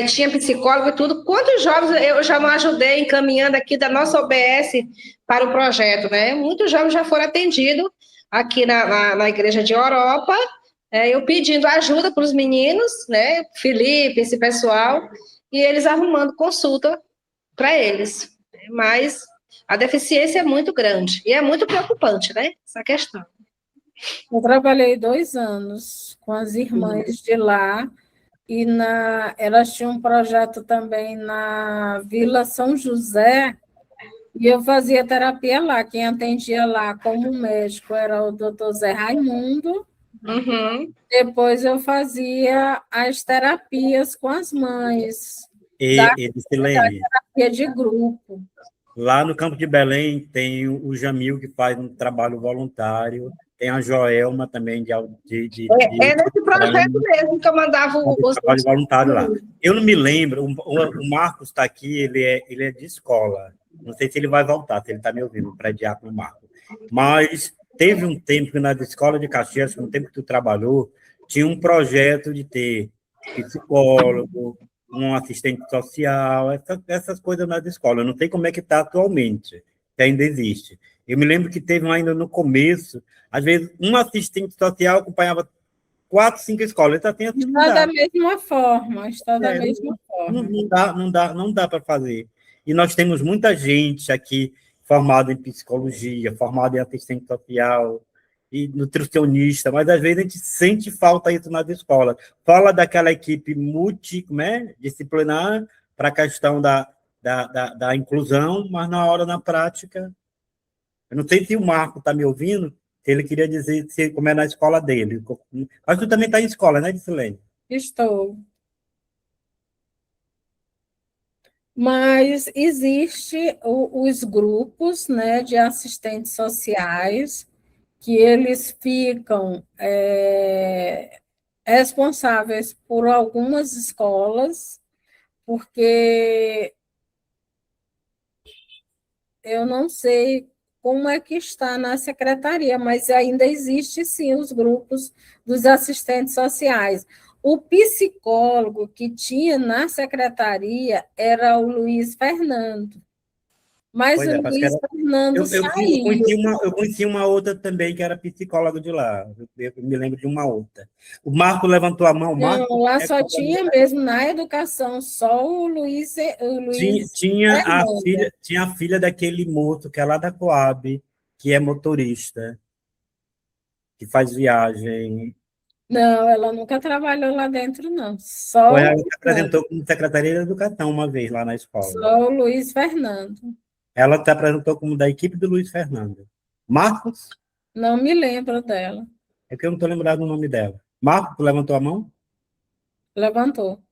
Tinha psicólogo e tudo. Quantos jovens eu já não ajudei encaminhando aqui da nossa OBS para o projeto, né? Muitos jovens já foram atendidos aqui na Igreja de Europa, eu pedindo ajuda para os meninos, né? Felipe, esse pessoal, e eles arrumando consulta para eles. Mas a deficiência é muito grande e é muito preocupante, né? Essa questão. Eu trabalhei 2 anos com as irmãs de lá, e elas tinham um projeto também na Vila São José, e eu fazia terapia lá. Quem atendia lá como médico era o doutor Zé Raimundo. Uhum. Depois eu fazia as terapias com as mães. Silene, terapia de grupo. Lá no Campo de Belém tem o Jamil, que faz um trabalho voluntário. Tem a Joelma também nesse projeto mesmo que eu mandava os trabalho voluntário lá. Eu não me lembro, o Marcos está aqui, ele é de escola. Não sei se ele vai voltar, se ele está me ouvindo, para Diácono Marcos. Mas teve um tempo que na escola de Caxias, no tempo que tu trabalhou, tinha um projeto de ter psicólogo, um assistente social, essas coisas na escola. Eu não sei como é que está atualmente, se ainda existe. Eu me lembro que teve ainda no começo, às vezes, um assistente social acompanhava 4, 5 escolas. Está da mesma forma, da mesma forma. Não dá para fazer. E nós temos muita gente aqui formada em psicologia, formada em assistente social e nutricionista, mas às vezes a gente sente falta isso nas escolas. Fala daquela equipe multidisciplinar para a questão da inclusão, mas na hora, na prática, eu não sei se o Marco está me ouvindo, se ele queria dizer como é na escola dele. Mas tu também está em escola, né, Silene? Estou. Mas existe os grupos, né, de assistentes sociais, que eles ficam responsáveis por algumas escolas, porque eu não sei como é que está na secretaria, mas ainda existe, sim, os grupos dos assistentes sociais. O psicólogo que tinha na secretaria era o Luiz Fernando, mas Pois o é, parece que Luiz era. Fernando saiu. Eu conheci uma outra também, que era psicóloga de lá. Eu me lembro de uma outra. O Marco levantou a mão. Não, Marco lá é só tinha mesmo na educação, só o Luiz Fernando. tinha a filha daquele moço que é lá da Coab, que é motorista, que faz viagem. Não, ela nunca trabalhou lá dentro, não. Foi Só ela o que apresentou como secretaria de educação uma vez lá na escola. Só o Luiz Fernando. Ela se apresentou como da equipe do Luiz Fernando. Marcos? Não me lembro dela. É que eu não estou lembrado do nome dela. Marcos, tu levantou a mão? Levantou.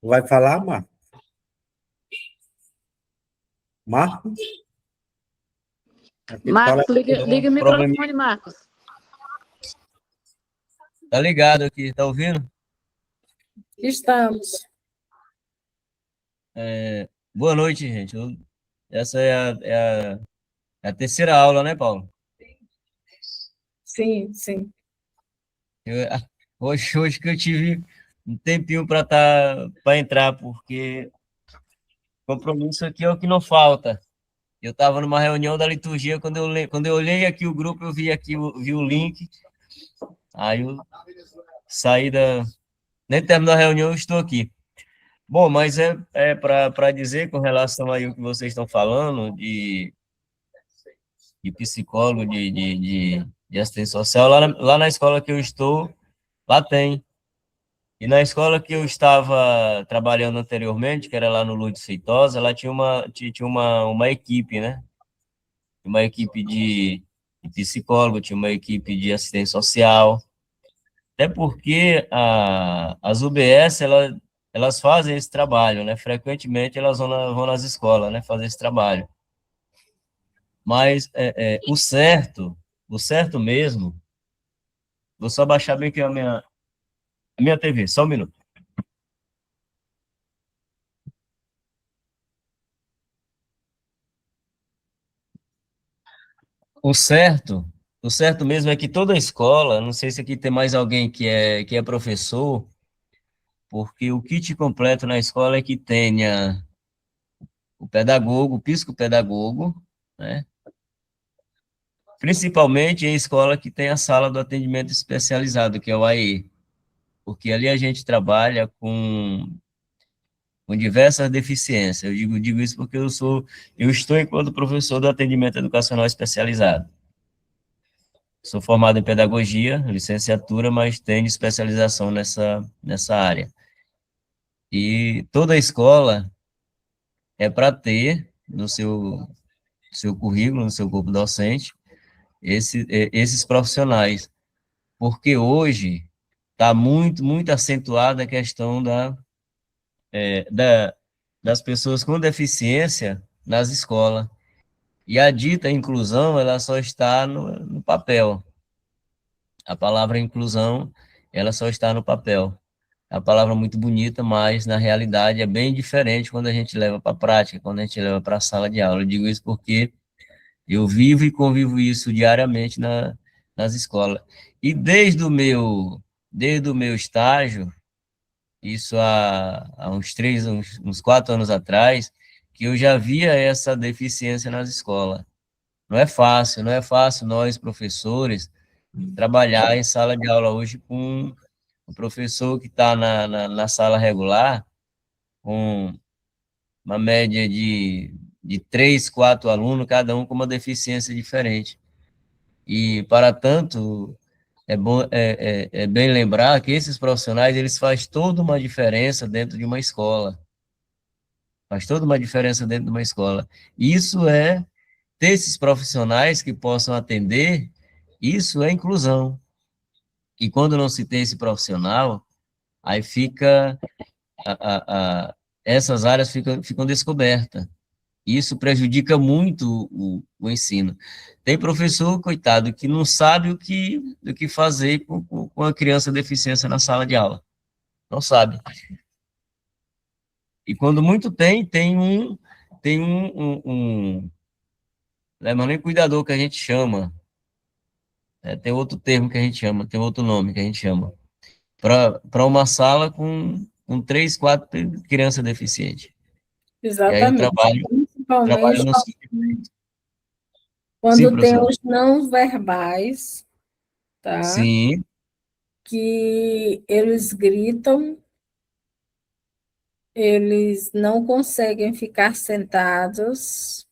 Vai falar, Marcos? Marcos? Aqui Marcos, fala- liga o microfone, Marcos. Tá ligado aqui, tá ouvindo? Estamos. Boa noite, gente. Essa é a terceira aula, né, Paulo? Sim, sim. Eu- hoje que eu tive um tempinho para entrar, porque compromisso aqui é o que não falta. Eu estava numa reunião da liturgia, quando eu olhei aqui o grupo, eu vi aqui, vi o link, aí eu saí nem terminou a reunião, eu estou aqui. Bom, mas é para dizer com relação aí ao que vocês estão falando, de psicólogo, de assistente social, lá na escola que eu estou, lá tem. E na escola que eu estava trabalhando anteriormente, que era lá no Lourdes Feitosa, lá tinha uma equipe, né? Uma equipe de psicólogo, tinha uma equipe de assistente social, até porque as UBS, elas fazem esse trabalho, né? Frequentemente elas vão nas escolas, né? Fazer esse trabalho. Mas o certo mesmo, vou só baixar bem aqui a minha TV, só um minuto. O certo, o certo mesmo é que toda escola, não sei se aqui tem mais alguém que é professor, porque o kit completo na escola é que tenha o pedagogo, o psicopedagogo, né? Principalmente em escola que tem a sala do atendimento especializado, que é o AE, porque ali a gente trabalha com diversas deficiências. Eu digo isso porque eu estou enquanto professor do atendimento educacional especializado. Sou formado em pedagogia, licenciatura, mas tenho especialização nessa área. E toda escola é para ter no seu currículo, no seu corpo docente, esses profissionais, porque hoje está muito acentuada a questão das pessoas com deficiência nas escolas. E a dita inclusão, ela só está no papel. A palavra inclusão, ela só está no papel. É uma palavra muito bonita, mas na realidade é bem diferente quando a gente leva para a prática, quando a gente leva para a sala de aula. Eu digo isso porque eu vivo e convivo isso diariamente nas escolas. E desde o meu estágio, isso há uns 4 anos atrás, que eu já via essa deficiência nas escolas. Não é fácil nós, professores, trabalhar em sala de aula hoje com um professor que está na sala regular, com uma média de 3, 4 alunos, cada um com uma deficiência diferente. E, para tanto, é bem lembrar que esses profissionais, eles fazem toda uma diferença dentro de uma escola. Faz toda uma diferença dentro de uma escola. Isso ter esses profissionais que possam atender, isso é inclusão. E quando não se tem esse profissional, aí essas áreas ficam descobertas. Isso prejudica muito o ensino. Tem professor, coitado, que não sabe o que fazer com a criança deficiência na sala de aula. Não sabe. E quando muito tem tem não é mais nem cuidador que a gente chama, tem outro termo que a gente chama, tem outro nome que a gente chama, para uma sala com 3, 4 crianças deficientes. E aí eu Exatamente. trabalho Principalmente no segmento. Sim, quando tem professor. os não verbais, tá? Sim, Que eles gritam, eles não conseguem ficar sentados,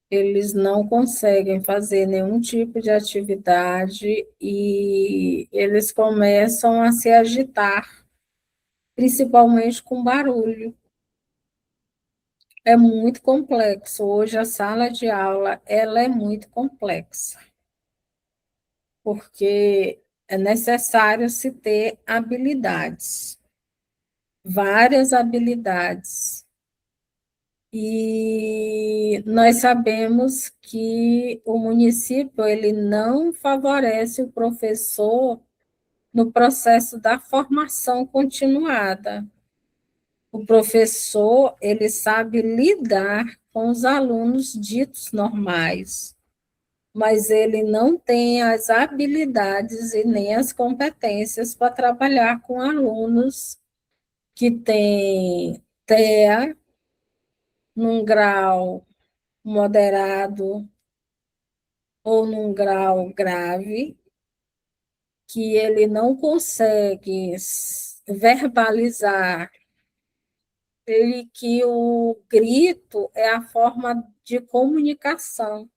eles não conseguem fazer nenhum tipo de atividade e eles começam a se agitar, principalmente com barulho. É muito complexo. Hoje a sala de aula, ela é muito complexa, porque é necessário se ter habilidades, várias habilidades. E nós sabemos que o município ele não favorece o professor no processo da formação continuada. O professor, ele sabe lidar com os alunos ditos normais, mas ele não tem as habilidades e nem as competências para trabalhar com alunos que têm TEA num grau moderado ou num grau grave, que ele não consegue verbalizar, ele que o grito é a forma de comunicação.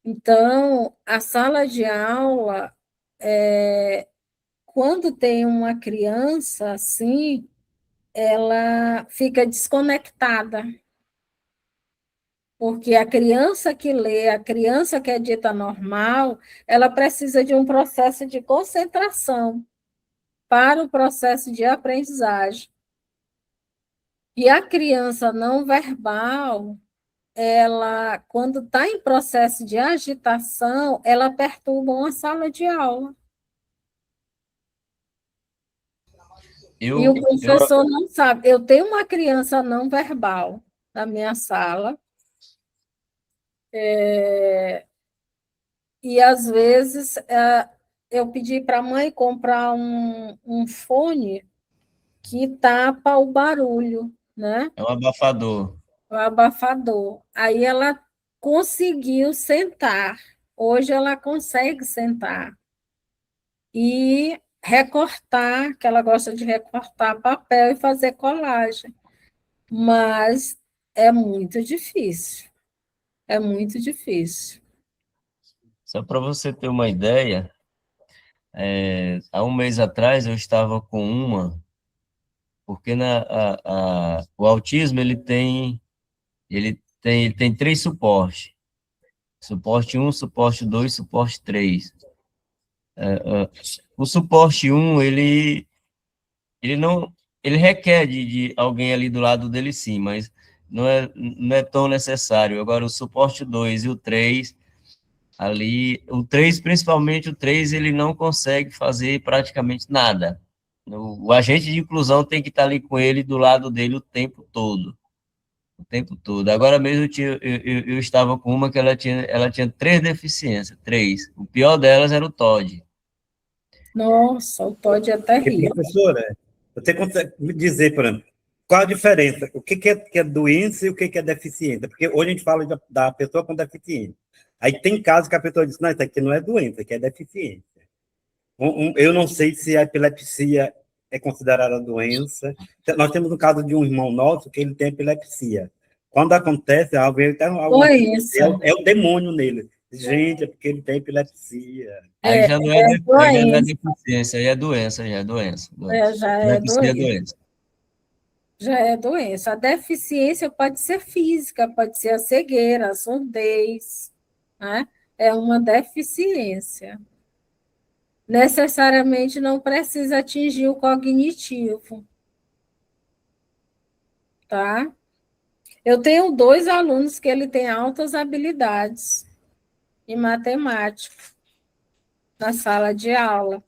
Então, a sala de aula, quando tem uma criança assim, ela fica desconectada, porque a criança que lê, a criança que é dita normal, ela precisa de um processo de concentração para o processo de aprendizagem. E a criança não verbal, ela, quando está em processo de agitação, ela perturba uma sala de aula. E o professor não sabe. Eu tenho uma criança não verbal na minha sala, e às vezes eu pedi para a mãe comprar um fone que tapa o barulho, né? é um abafador. O abafador. Aí ela conseguiu sentar. Hoje ela consegue sentar e recortar, que ela gosta de recortar papel e fazer colagem. Mas é muito difícil. É muito difícil. Só para você ter uma ideia, há um mês atrás eu estava com porque o autismo ele tem 3 suportes. Suporte 1, suporte 2, suporte 3. O suporte 1, ele não, ele requer de alguém ali do lado dele sim, mas não é tão necessário. Agora, o suporte 2 e o 3, ali, principalmente o 3, ele não consegue fazer praticamente nada. O agente de inclusão tem que estar ali com ele, do lado dele o tempo todo. O tempo todo. Agora mesmo eu estava com uma que ela tinha 3 deficiências, 3. O pior delas era o TOD. Nossa, o TOD é terrível. Professora, você consegue me dizer, por exemplo, qual a diferença? O que é doença e o que é deficiência? Porque hoje a gente fala da pessoa com deficiência. Aí tem casos que a pessoa diz, não, isso aqui não é doença, isso aqui é deficiência. Eu não sei se a epilepsia é considerada doença. Nós temos um caso de um irmão nosso que ele tem epilepsia. Quando acontece algo, ele tem é o demônio nele. Gente, é porque ele tem epilepsia. Aí já não é doença. deficiência, aí é doença, já é doença. Já é Epilepsia doença. é doença. Já é doença. A deficiência pode ser física, pode ser a cegueira, a surdez, né? É uma deficiência. Necessariamente não precisa atingir o cognitivo, tá? Eu tenho 2 alunos que ele tem altas habilidades em matemática na sala de aula.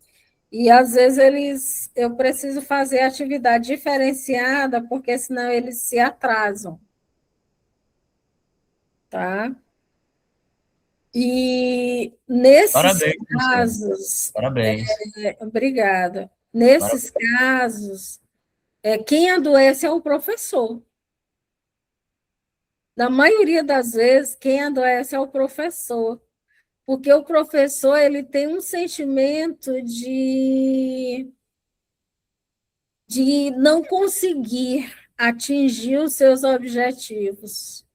E, às vezes, eu preciso fazer atividade diferenciada, porque senão eles se atrasam. Tá? E nesses Parabéns, professor. casos, Parabéns. obrigada. Nesses Parabéns. casos, quem adoece é o professor. Na maioria das vezes, quem adoece é o professor, porque o professor ele tem um sentimento de não conseguir atingir os seus objetivos,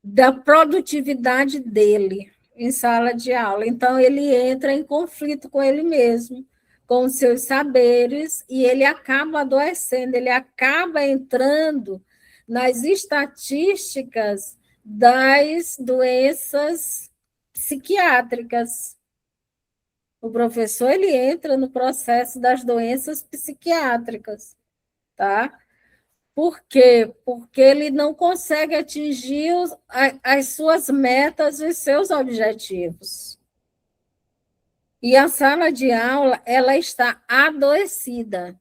da produtividade dele em sala de aula. Então, ele entra em conflito com ele mesmo, com os seus saberes, e ele acaba adoecendo, ele acaba entrando nas estatísticas das doenças psiquiátricas. O professor ele entra no processo das doenças psiquiátricas, tá? Por quê? Porque ele não consegue atingir as suas metas e os seus objetivos. E a sala de aula, ela está adoecida.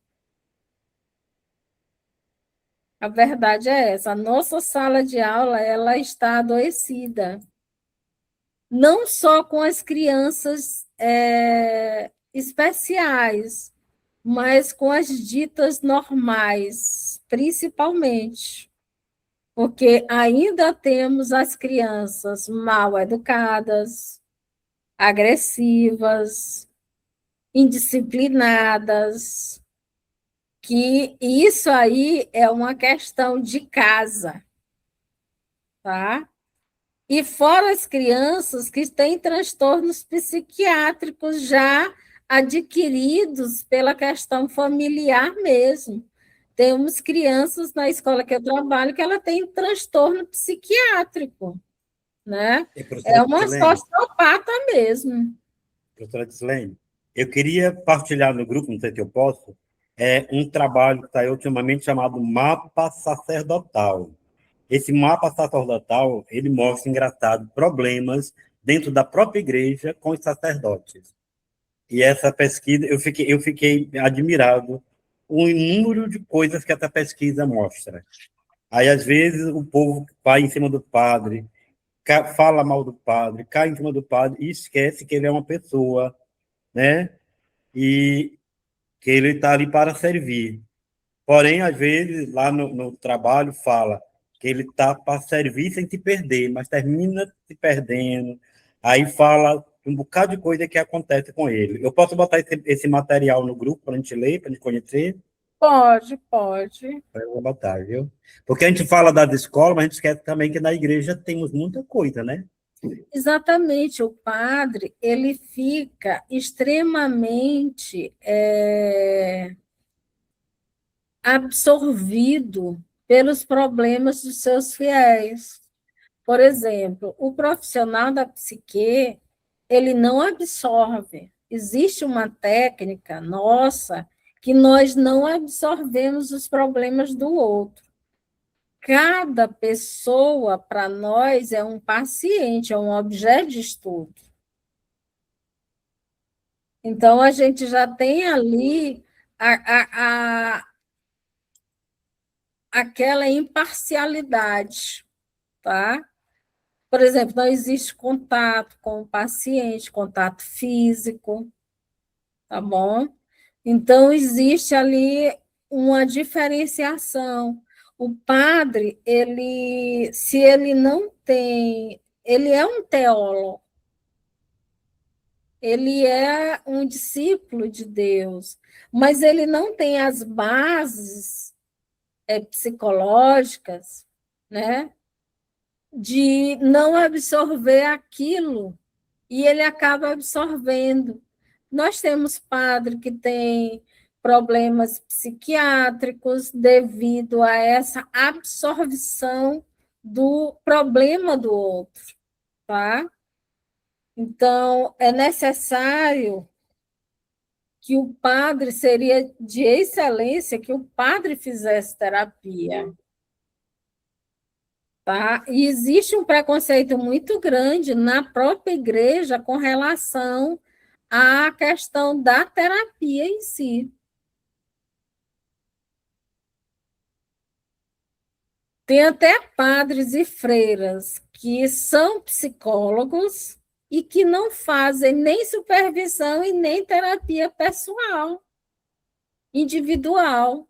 A verdade é essa, a nossa sala de aula, ela está adoecida. Não só com as crianças especiais, mas com as ditas normais, principalmente. Porque ainda temos as crianças mal educadas, agressivas, indisciplinadas, que isso aí é uma questão de casa, tá? E fora as crianças que têm transtornos psiquiátricos já adquiridos pela questão familiar mesmo. Temos crianças na escola que eu trabalho que ela tem transtorno psiquiátrico, né? É uma sociopata mesmo. Professora Tislene, eu queria partilhar no grupo, não sei se eu posso, um trabalho que está aí ultimamente chamado Mapa Sacerdotal. Esse mapa sacerdotal, ele mostra, engraçado, problemas dentro da própria igreja com os sacerdotes. E essa pesquisa, eu fiquei admirado com o número de coisas que essa pesquisa mostra. Aí, às vezes, o povo vai em cima do padre, fala mal do padre, cai em cima do padre e esquece que ele é uma pessoa, né? E que ele está ali para servir. Porém, às vezes, lá no trabalho, fala que ele está para servir sem se perder, mas termina se perdendo. Aí fala um bocado de coisa que acontece com ele. Eu posso botar esse material no grupo para a gente ler, para a gente conhecer? Pode, pode. Eu vou botar, viu? Porque a gente fala das escolas, mas a gente esquece também que na igreja temos muita coisa, né? Exatamente, o padre ele fica extremamente absorvido pelos problemas dos seus fiéis. Por exemplo, o profissional da psique, ele não absorve. Existe uma técnica nossa que nós não absorvemos os problemas do outro. Cada pessoa, para nós, é um paciente, é um objeto de estudo. Então, a gente já tem ali aquela imparcialidade, tá? Por exemplo, não existe contato com o paciente, contato físico, tá bom? Então, existe ali uma diferenciação. O padre, se ele não tem, ele é um teólogo, ele é um discípulo de Deus, mas ele não tem as bases psicológicas, né, de não absorver aquilo, e ele acaba absorvendo. Nós temos padre que tem problemas psiquiátricos devido a essa absorção do problema do outro, tá? Então, é necessário que o padre, seria de excelência que o padre fizesse terapia, tá? E existe um preconceito muito grande na própria igreja com relação à questão da terapia em si. Tem até padres e freiras que são psicólogos e que não fazem nem supervisão e nem terapia pessoal, individual.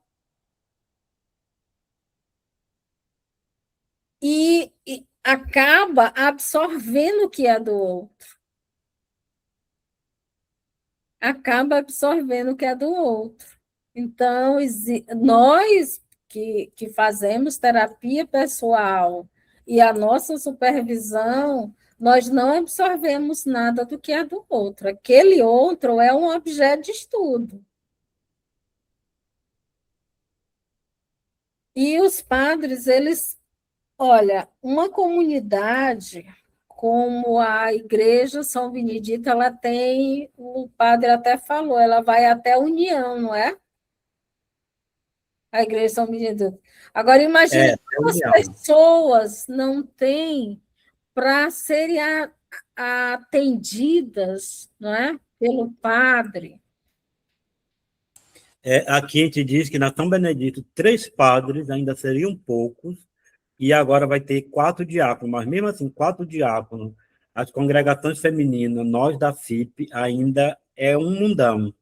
E acaba absorvendo o que é do outro. Acaba absorvendo o que é do outro. Então, nós que fazemos terapia pessoal e a nossa supervisão, nós não absorvemos nada do que é do outro. Aquele outro é um objeto de estudo. E os padres, olha, uma comunidade como a Igreja São Benedito, ela tem, o padre até falou, ela vai até a União, não é? A Igreja São Benedito. Agora, imagine quantas pessoas não têm para serem atendidas, não é? Pelo padre. Aqui a gente diz que na São Benedito 3 padres ainda seriam poucos, e agora vai ter 4 diáconos, mas mesmo assim, 4 diáconos, as congregações femininas, nós da FIP, ainda é um mundão.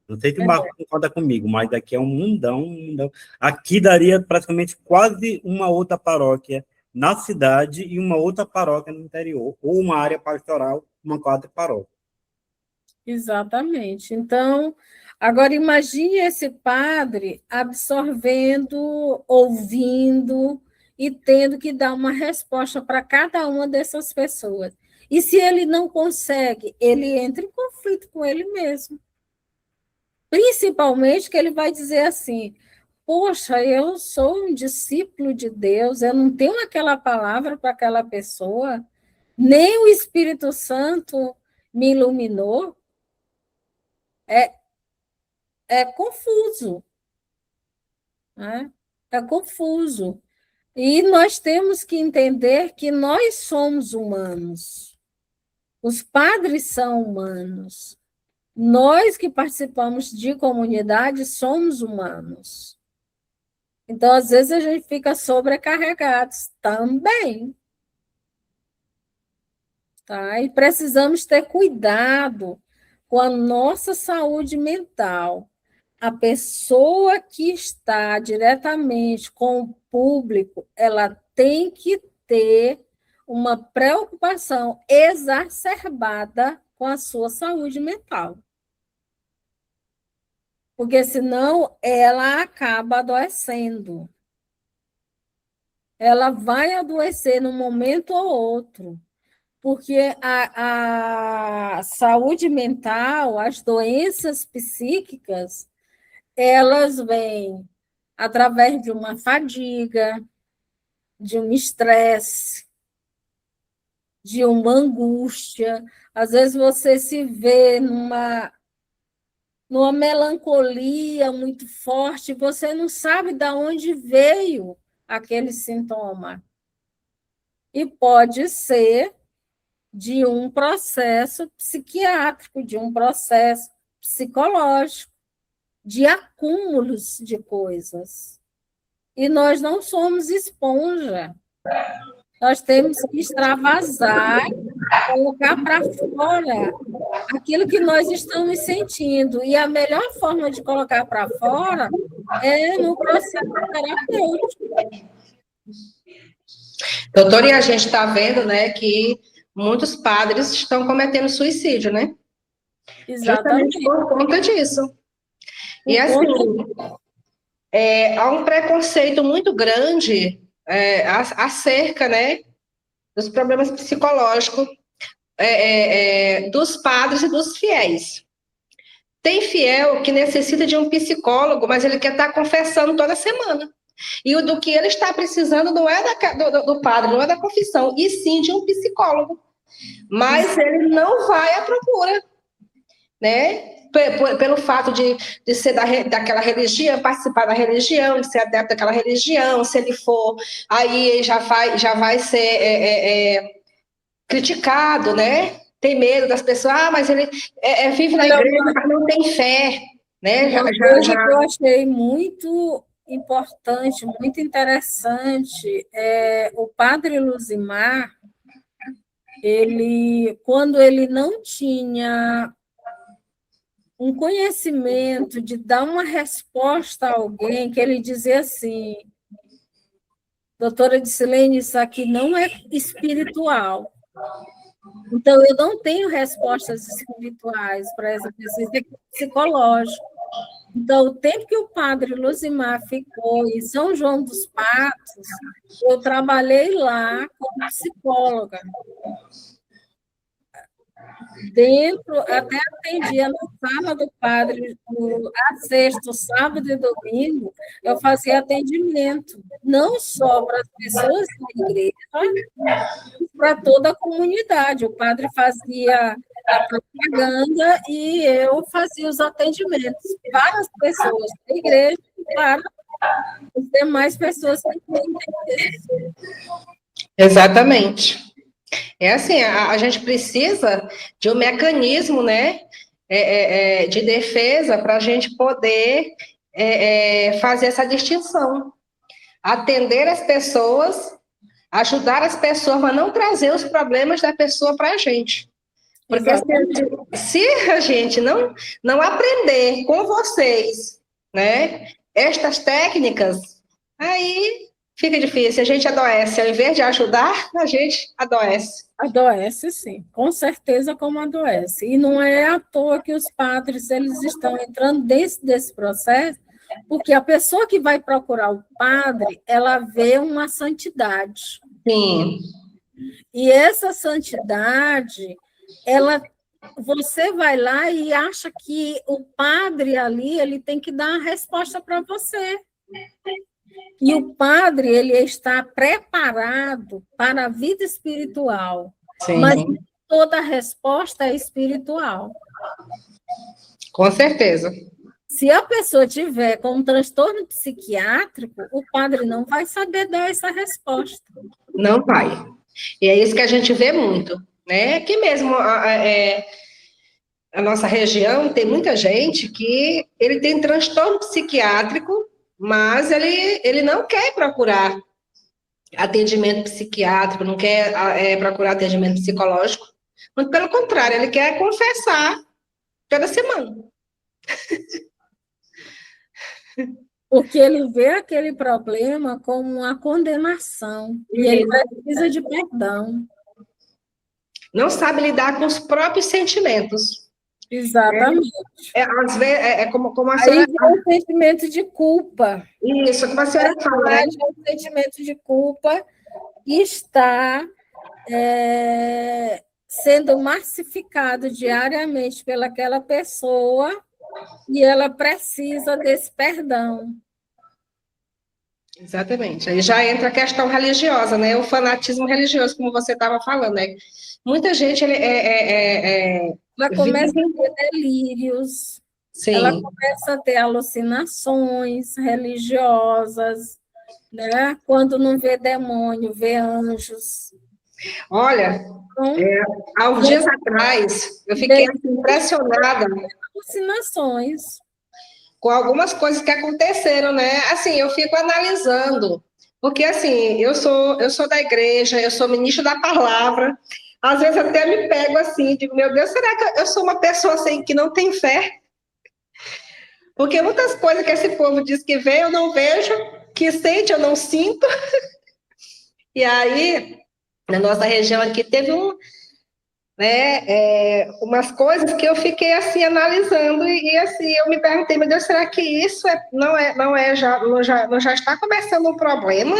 Não sei se o Marcos concorda comigo, mas daqui é um mundão, um mundão. Aqui daria praticamente quase uma outra paróquia na cidade e uma outra paróquia no interior, ou uma área pastoral, uma 4 paróquias. Exatamente. Então, agora imagine esse padre absorvendo, ouvindo e tendo que dar uma resposta para cada uma dessas pessoas. E se ele não consegue, ele entra em conflito com ele mesmo. Principalmente que ele vai dizer assim, poxa, eu sou um discípulo de Deus, eu não tenho aquela palavra para aquela pessoa, nem o Espírito Santo me iluminou. É confuso. Né? É confuso. E nós temos que entender que nós somos humanos. Os padres são humanos. Nós que participamos de comunidade somos humanos. Então, às vezes, a gente fica sobrecarregados também. Tá? E precisamos ter cuidado com a nossa saúde mental. A pessoa que está diretamente com o público, ela tem que ter uma preocupação exacerbada com a sua saúde mental. Porque senão ela acaba adoecendo. Ela vai adoecer num momento ou outro, porque a saúde mental, as doenças psíquicas, elas vêm através de uma fadiga, de um estresse, de uma angústia. Às vezes você se vê numa melancolia muito forte, você não sabe de onde veio aquele sintoma. E pode ser de um processo psiquiátrico, de um processo psicológico, de acúmulos de coisas. E nós não somos esponja. Nós temos que extravasar, colocar para fora aquilo que nós estamos sentindo. E a melhor forma de colocar para fora é no processo terapêutico. Doutora, e a gente está vendo, né, que muitos padres estão cometendo suicídio, né? Exatamente. Justamente por conta disso. E assim, há um preconceito muito grande acerca, né, dos problemas psicológicos dos padres e dos fiéis. Tem fiel que necessita de um psicólogo, mas ele quer estar confessando toda semana. E o do que ele está precisando não é do padre, não é da confissão, e sim de um psicólogo. Mas ele não vai à procura, né? Pelo fato de ser daquela religião, participar da religião, de ser adepto daquela religião, se ele for, aí já vai ser criticado, né? tem medo das pessoas, mas ele vive na igreja, mas não tem fé, né? Coisa que eu achei muito importante, muito interessante, o padre Luzimar, quando ele não tinha um conhecimento de dar uma resposta a alguém, que ele dizia assim, doutora Edsilene, isso aqui não é espiritual. Então, eu não tenho respostas espirituais para essa pessoa, isso é psicológico. Então, o tempo que o padre Luzimar ficou em São João dos Patos, eu trabalhei lá como psicóloga. Até atendia na sala do padre, a sexta, sábado e domingo, eu fazia atendimento, não só para as pessoas da igreja, mas para toda a comunidade. O padre fazia a propaganda e eu fazia os atendimentos para as pessoas da igreja e para as demais pessoas que têm interesse. Exatamente. É assim, a gente precisa de um mecanismo, né, de defesa para a gente poder fazer essa distinção. Atender as pessoas, ajudar as pessoas, mas não trazer os problemas da pessoa para a gente. Porque se a gente não aprender com vocês, né, estas técnicas, aí fica difícil, a gente adoece. Ao invés de ajudar, a gente adoece. Adoece, sim, com certeza como adoece. E não é à toa que os padres eles estão entrando dentro desse processo, porque a pessoa que vai procurar o padre, ela vê uma santidade. Sim. E essa santidade, você vai lá e acha que o padre ali, ele tem que dar a resposta para você. E o padre, ele está preparado para a vida espiritual. Sim. Mas toda resposta é espiritual. Com certeza. Se a pessoa tiver com um transtorno psiquiátrico, o padre não vai saber dar essa resposta. Não vai. E é isso que a gente vê muito, né? Aqui mesmo, a nossa região, tem muita gente que ele tem transtorno psiquiátrico, mas ele não quer procurar atendimento psiquiátrico, não quer procurar atendimento psicológico. Muito pelo contrário, ele quer confessar toda semana. Porque ele vê aquele problema como uma condenação, e ele precisa de perdão. Não sabe lidar com os próprios sentimentos. Exatamente. Às vezes, como a senhora... Aí vem o sentimento de culpa. Isso, como a senhora fala, né? O sentimento de culpa está sendo massificado diariamente pelaquela pessoa e ela precisa desse perdão. Exatamente. Aí já entra a questão religiosa, né? O fanatismo religioso, como você estava falando, né? Muita gente ela começa a ter delírios, sim. Ela começa a ter alucinações religiosas, né? Quando não vê demônio, vê anjos. Olha, há uns dias atrás, eu fiquei impressionada. Alucinações. Com algumas coisas que aconteceram, né? Assim, eu fico analisando, porque assim, eu sou da igreja, eu sou ministra da palavra, às vezes até me pego assim, digo, meu Deus, será que eu sou uma pessoa assim que não tem fé? Porque muitas coisas que esse povo diz que vê, eu não vejo, que sente, eu não sinto. E aí, na nossa região aqui, teve umas coisas que eu fiquei assim analisando e assim eu me perguntei, meu Deus, será que isso não já está começando um problema?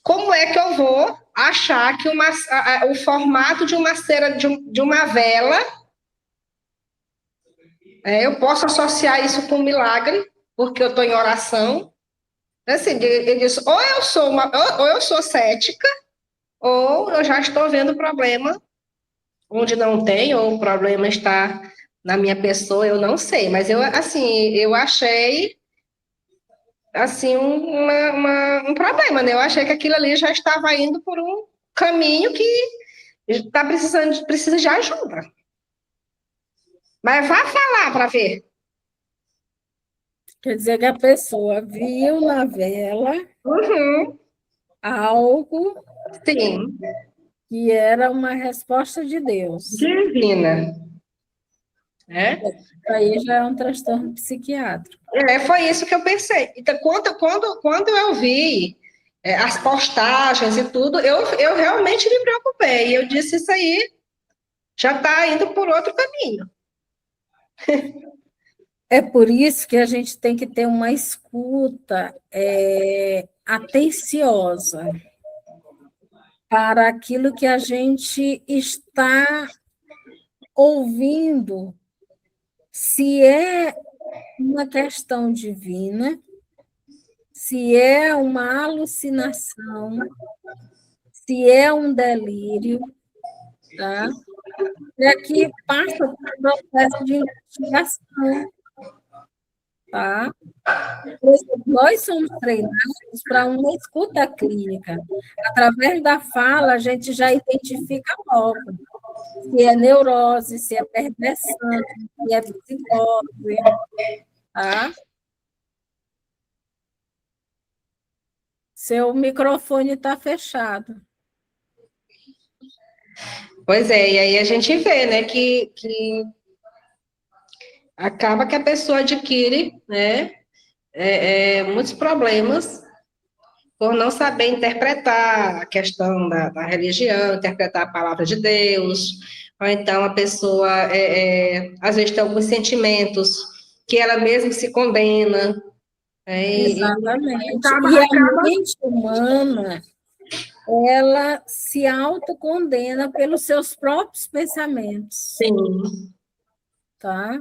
Como é que eu vou achar que o formato de uma cera de uma vela eu posso associar isso com um milagre, porque eu estou em oração? Assim, eu disse, ou eu sou cética, ou eu já estou vendo problema onde não tem, ou o problema está na minha pessoa, eu não sei, mas eu achei assim um problema, né? Eu achei que aquilo ali já estava indo por um caminho que Ele está precisa de ajuda. Mas vá falar para ver. Quer dizer que a pessoa viu na vela algo Sim, que era uma resposta de Deus. divina. Aí já é um transtorno psiquiátrico. Foi isso que eu pensei. Então, quando eu vi as postagens e tudo, eu realmente me preocupei. Eu disse, isso aí já está indo por outro caminho. É por isso que a gente tem que ter uma escuta atenciosa para aquilo que a gente está ouvindo, se é uma questão divina, se é uma alucinação, se é um delírio, tá? E aqui passa por um processo de investigação, tá? Nós somos treinados para uma escuta clínica. Através da fala, a gente já identifica logo se é neurose, se é perversão, se é psicose, tá? Seu microfone está fechado. Pois é, e aí a gente vê, né, que acaba que a pessoa adquire, né, muitos problemas por não saber interpretar a questão da religião, interpretar a palavra de Deus, ou então a pessoa, às vezes, tem alguns sentimentos que ela mesma se condena. Exatamente. E a mente humana, ela se autocondena pelos seus próprios pensamentos. Sim. Tá?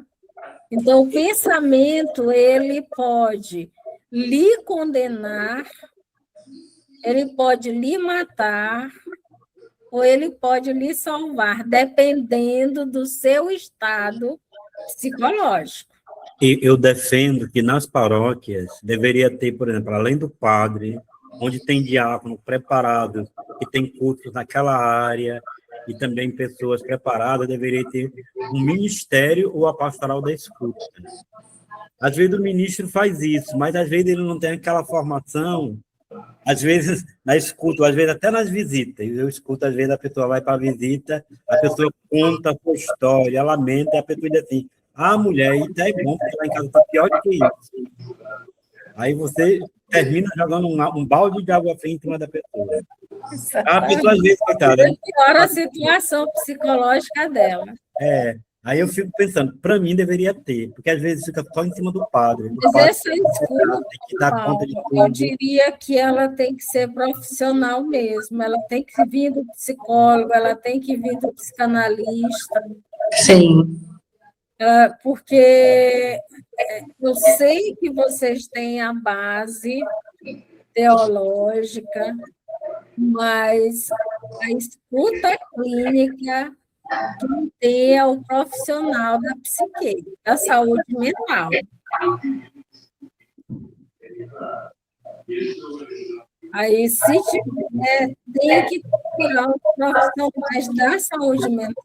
Então, o pensamento, ele pode lhe condenar, ele pode lhe matar, ou ele pode lhe salvar, dependendo do seu estado psicológico. Eu defendo que nas paróquias deveria ter, por exemplo, além do padre, onde tem diácono preparado, que tem cursos naquela área, e também pessoas preparadas, deveria ter um ministério ou a pastoral da escuta. Às vezes o ministro faz isso, mas às vezes ele não tem aquela formação, às vezes na escuta, às vezes até nas visitas. Eu escuto, às vezes a pessoa vai para a visita, a pessoa conta a sua história, lamenta, e a pessoa diz assim, mulher, isso é bom, porque lá em casa está pior do que isso. Aí você termina jogando um balde de água fria em cima da pessoa. A pessoa, às vezes, coitada. Piora a situação psicológica dela. Aí eu fico pensando, para mim deveria ter, porque às vezes fica só em cima do padre. Mas essa escuta, tem que dar conta de tudo. Eu diria que ela tem que ser profissional mesmo, ela tem que vir do psicólogo, ela tem que vir do psicanalista. Sim. Porque eu sei que vocês têm a base teológica, mas a escuta clínica quem tem é o profissional da psique, da saúde mental. Aí, se tiver, tem que procurar os profissionais da saúde mental.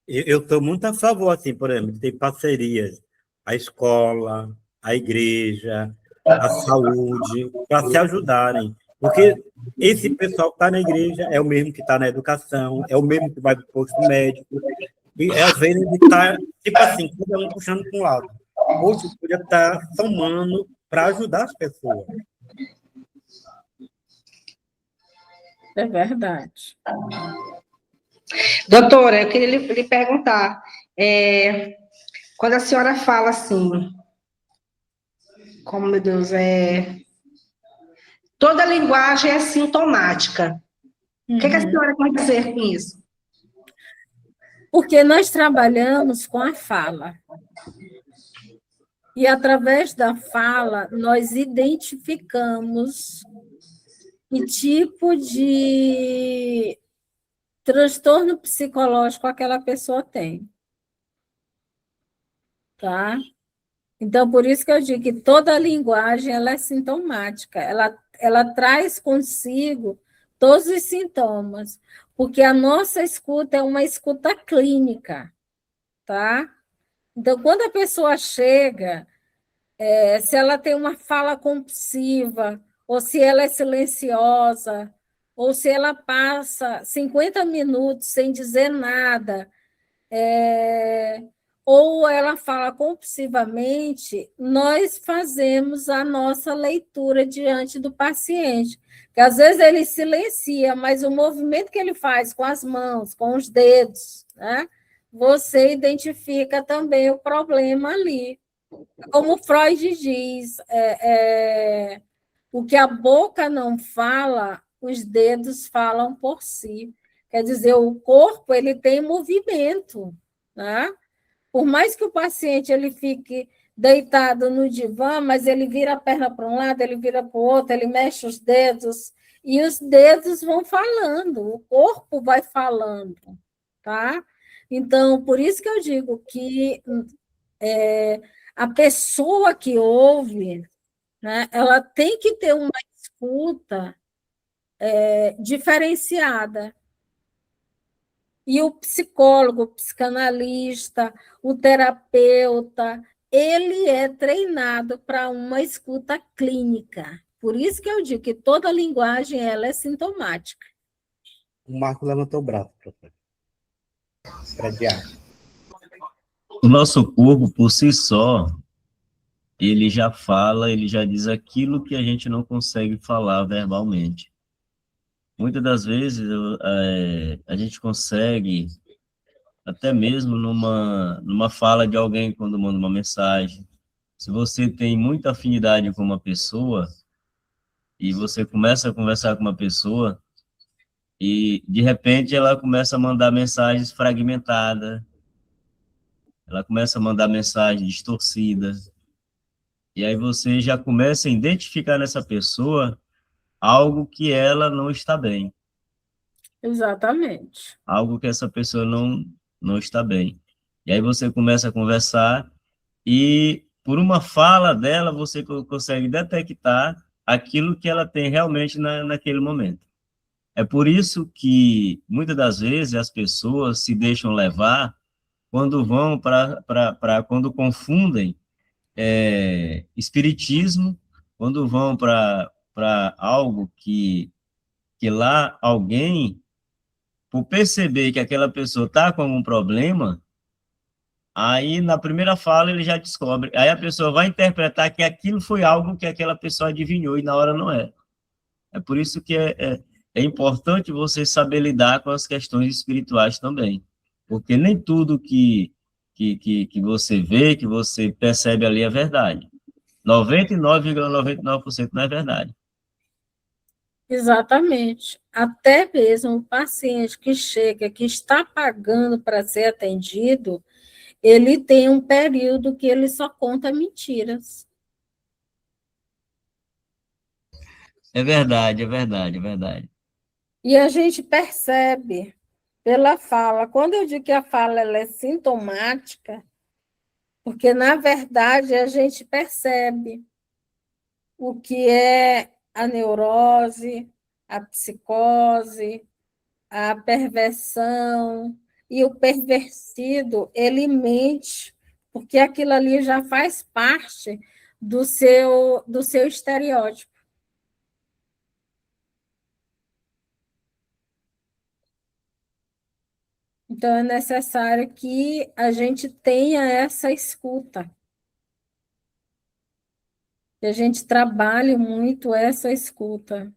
Eu estou muito a favor, assim, por exemplo, de ter parcerias, a escola, a igreja, a saúde, para se ajudarem. Porque esse pessoal que está na igreja é o mesmo que está na educação, é o mesmo que vai para o posto médico, e às vezes ele está, tipo assim, cada um puxando para um lado. Hoje podia estar somando para ajudar as pessoas. É verdade. Doutora, eu queria lhe perguntar, quando a senhora fala assim, como, meu Deus, toda linguagem é sintomática. O que a senhora quer dizer com isso? Porque nós trabalhamos com a fala. E, através da fala, nós identificamos que tipo de transtorno psicológico aquela pessoa tem. Tá? Então, por isso que eu digo que toda linguagem ela é sintomática. Ela traz consigo todos os sintomas, porque a nossa escuta é uma escuta clínica, tá? Então, quando a pessoa chega, se ela tem uma fala compulsiva, ou se ela é silenciosa, ou se ela passa 50 minutos sem dizer nada, ou ela fala compulsivamente, nós fazemos a nossa leitura diante do paciente. Que às vezes ele silencia, mas o movimento que ele faz com as mãos, com os dedos, né, você identifica também o problema ali. Como Freud diz, o que a boca não fala, os dedos falam por si. Quer dizer, o corpo ele tem movimento, né? Por mais que o paciente ele fique deitado no divã, mas ele vira a perna para um lado, ele vira para o outro, ele mexe os dedos, e os dedos vão falando, o corpo vai falando, tá? Então, por isso que eu digo que a pessoa que ouve, né, ela tem que ter uma escuta diferenciada. E o psicólogo, o psicanalista, o terapeuta, ele é treinado para uma escuta clínica. Por isso que eu digo que toda linguagem ela é sintomática. O Marco levantou o braço, professor. Para adiar. O nosso corpo, por si só, ele já fala, ele já diz aquilo que a gente não consegue falar verbalmente. Muitas das vezes a gente consegue, até mesmo numa fala de alguém quando manda uma mensagem. Se você tem muita afinidade com uma pessoa e você começa a conversar com uma pessoa e, de repente, ela começa a mandar mensagens fragmentadas, ela começa a mandar mensagens distorcidas, e aí você já começa a identificar nessa pessoa algo que ela não está bem. Exatamente. Algo que essa pessoa não está bem. E aí você começa a conversar e, por uma fala dela, você consegue detectar aquilo que ela tem realmente naquele momento. É por isso que, muitas das vezes, as pessoas se deixam levar quando vão quando confundem espiritismo, quando vão para algo que lá alguém, por perceber que aquela pessoa está com algum problema, aí na primeira fala ele já descobre, aí a pessoa vai interpretar que aquilo foi algo que aquela pessoa adivinhou e na hora não é. É por isso que é importante você saber lidar com as questões espirituais também, porque nem tudo que você vê, que você percebe ali é verdade. 99,99% não é verdade. Exatamente. Até mesmo o paciente que chega, que está pagando para ser atendido, ele tem um período que ele só conta mentiras. É verdade, é verdade, é verdade. E a gente percebe pela fala. Quando eu digo que a fala ela é sintomática, porque, na verdade, a gente percebe o que é a neurose, a psicose, a perversão, e o pervertido, ele mente, porque aquilo ali já faz parte do seu estereótipo. Então, é necessário que a gente tenha essa escuta, que a gente trabalhe muito essa escuta.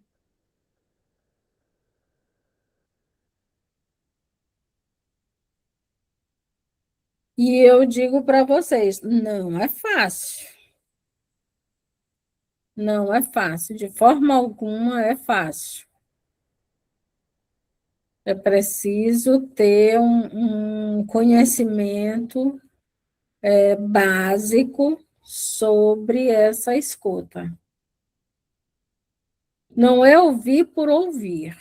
E eu digo para vocês, não é fácil. Não é fácil, de forma alguma é fácil. É preciso ter um conhecimento básico sobre essa escuta. Não é ouvir por ouvir.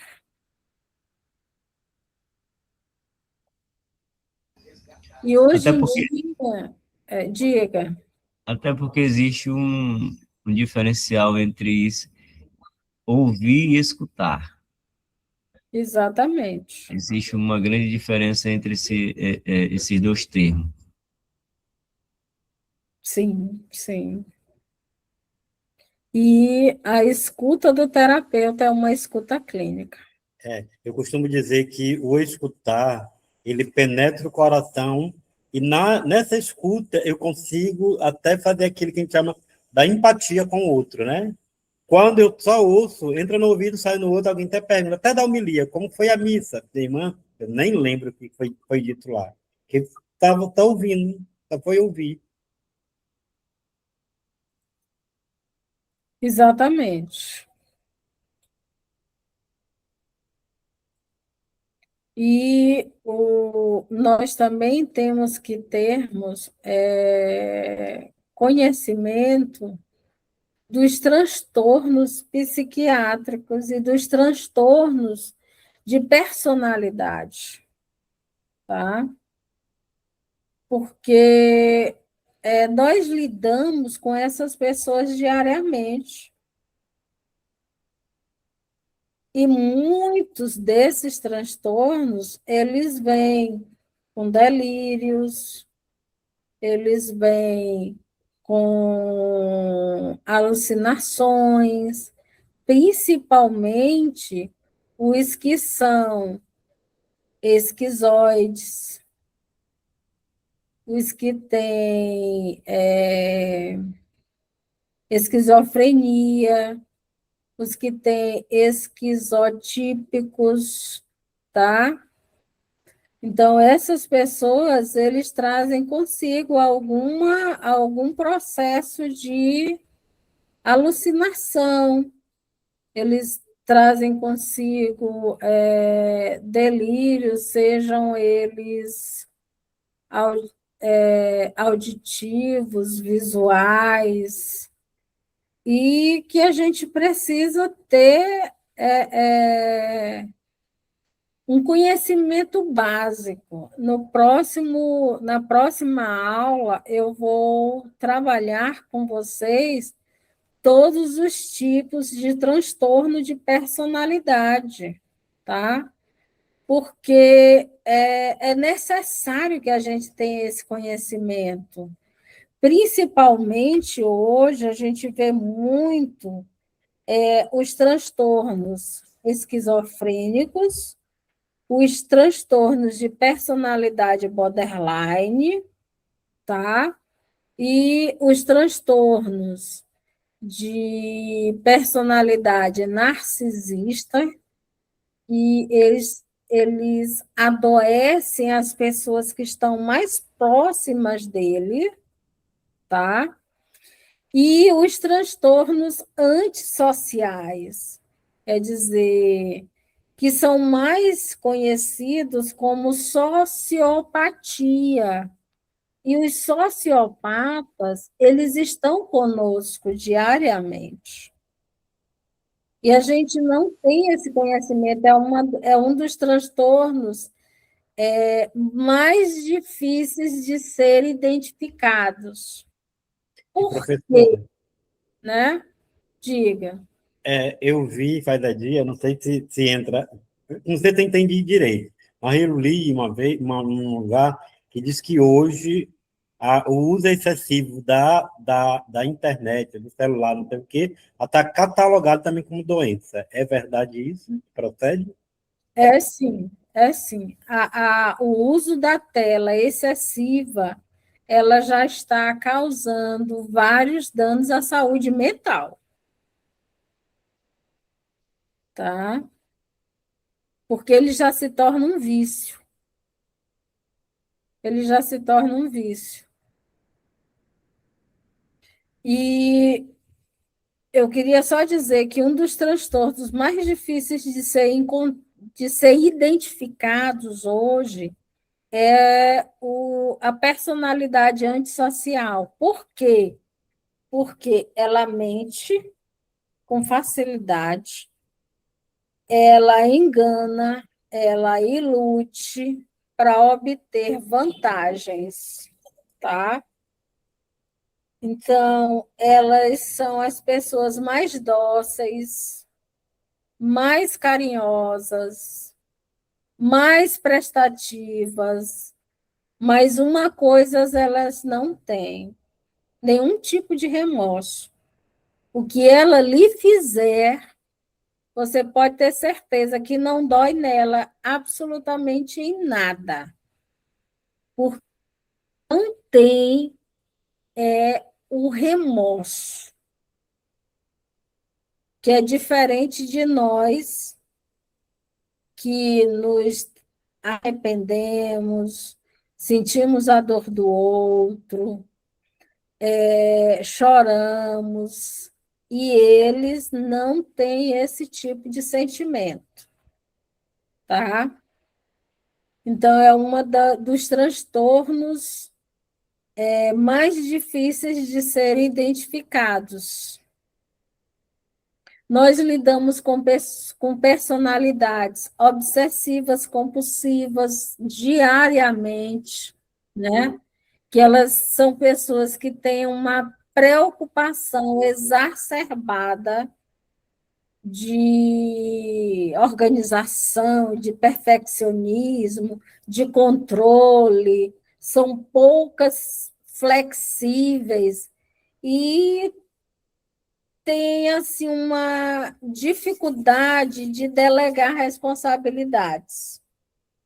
E hoje em dia, diga. Até porque existe um diferencial entre isso, ouvir e escutar. Exatamente. Existe uma grande diferença entre esses dois termos. Sim, sim. E a escuta do terapeuta é uma escuta clínica. Eu costumo dizer que o escutar, ele penetra o coração e nessa escuta eu consigo até fazer aquilo que a gente chama da empatia com o outro, né? Quando eu só ouço, entra no ouvido, sai no outro, alguém até pergunta, até da homilia, como foi a missa? Minha irmã, eu nem lembro o que foi dito lá. Que estava tá ouvindo, só foi ouvir. Exatamente. E nós também temos que termos conhecimento dos transtornos psiquiátricos e dos transtornos de personalidade, tá? Porque nós lidamos com essas pessoas diariamente. E muitos desses transtornos, eles vêm com delírios, eles vêm com alucinações, principalmente os que são esquizoides, os que têm esquizofrenia, os que têm esquizotípicos, tá? Então, essas pessoas, eles trazem consigo algum processo de alucinação, eles trazem consigo delírios, sejam eles auditivos, visuais, e que a gente precisa ter um conhecimento básico. Na próxima aula, eu vou trabalhar com vocês todos os tipos de transtorno de personalidade, tá? Porque é necessário que a gente tenha esse conhecimento. Principalmente hoje, a gente vê muito os transtornos esquizofrênicos, os transtornos de personalidade borderline, tá? E os transtornos de personalidade narcisista, e eles adoecem as pessoas que estão mais próximas dele, tá? E os transtornos antissociais, quer dizer, que são mais conhecidos como sociopatia. E os sociopatas, eles estão conosco diariamente. E a gente não tem esse conhecimento, é um dos transtornos mais difíceis de ser identificados. Por quê? Né? Diga. Eu vi faz dia, não sei se entra, não sei se eu entendi direito, mas eu li uma vez, num lugar, que diz que hoje o uso excessivo da internet, do celular, não sei o quê, está catalogado também como doença. É verdade isso? Procede? É sim, é sim. O uso da tela excessiva, ela já está causando vários danos à saúde mental. Tá? Porque ele já se torna um vício. Ele já se torna um vício. E eu queria só dizer que um dos transtornos mais difíceis de ser identificados hoje é a personalidade antissocial. Por quê? Porque ela mente com facilidade, ela engana, ela ilude para obter vantagens, tá? Então, elas são as pessoas mais dóceis, mais carinhosas, mais prestativas, mas uma coisa elas não têm, nenhum tipo de remorso. O que ela lhe fizer, você pode ter certeza que não dói nela absolutamente em nada. Porque não tem o remorso, que é diferente de nós que nos arrependemos, sentimos a dor do outro, choramos, e eles não têm esse tipo de sentimento, tá? Então, é uma dos transtornos mais difíceis de serem identificados. Nós lidamos com personalidades obsessivas, compulsivas, diariamente, né? Que elas são pessoas que têm uma preocupação exacerbada de organização, de perfeccionismo, de controle, são poucas flexíveis e tem assim uma dificuldade de delegar responsabilidades.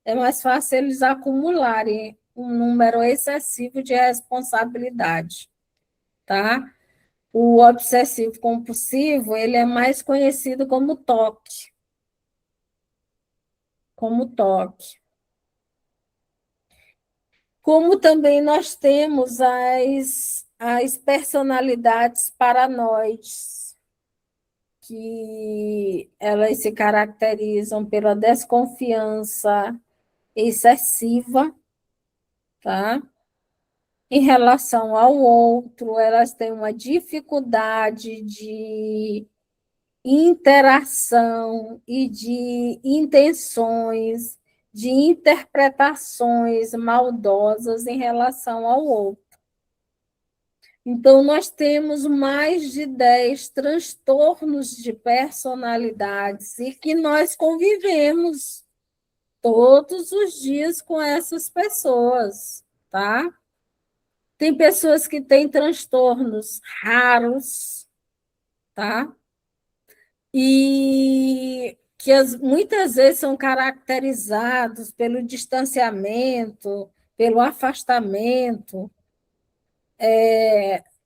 É mais fácil eles acumularem um número excessivo de responsabilidade, tá? O obsessivo compulsivo, ele é mais conhecido como TOC. Como TOC. Como também nós temos as personalidades paranoides, que elas se caracterizam pela desconfiança excessiva, tá? Em relação ao outro, elas têm uma dificuldade de interação e de intenções, de interpretações maldosas em relação ao outro. Então, nós temos mais de 10 transtornos de personalidades e que nós convivemos todos os dias com essas pessoas, tá? Tem pessoas que têm transtornos raros, tá? E que muitas vezes são caracterizados pelo distanciamento, pelo afastamento,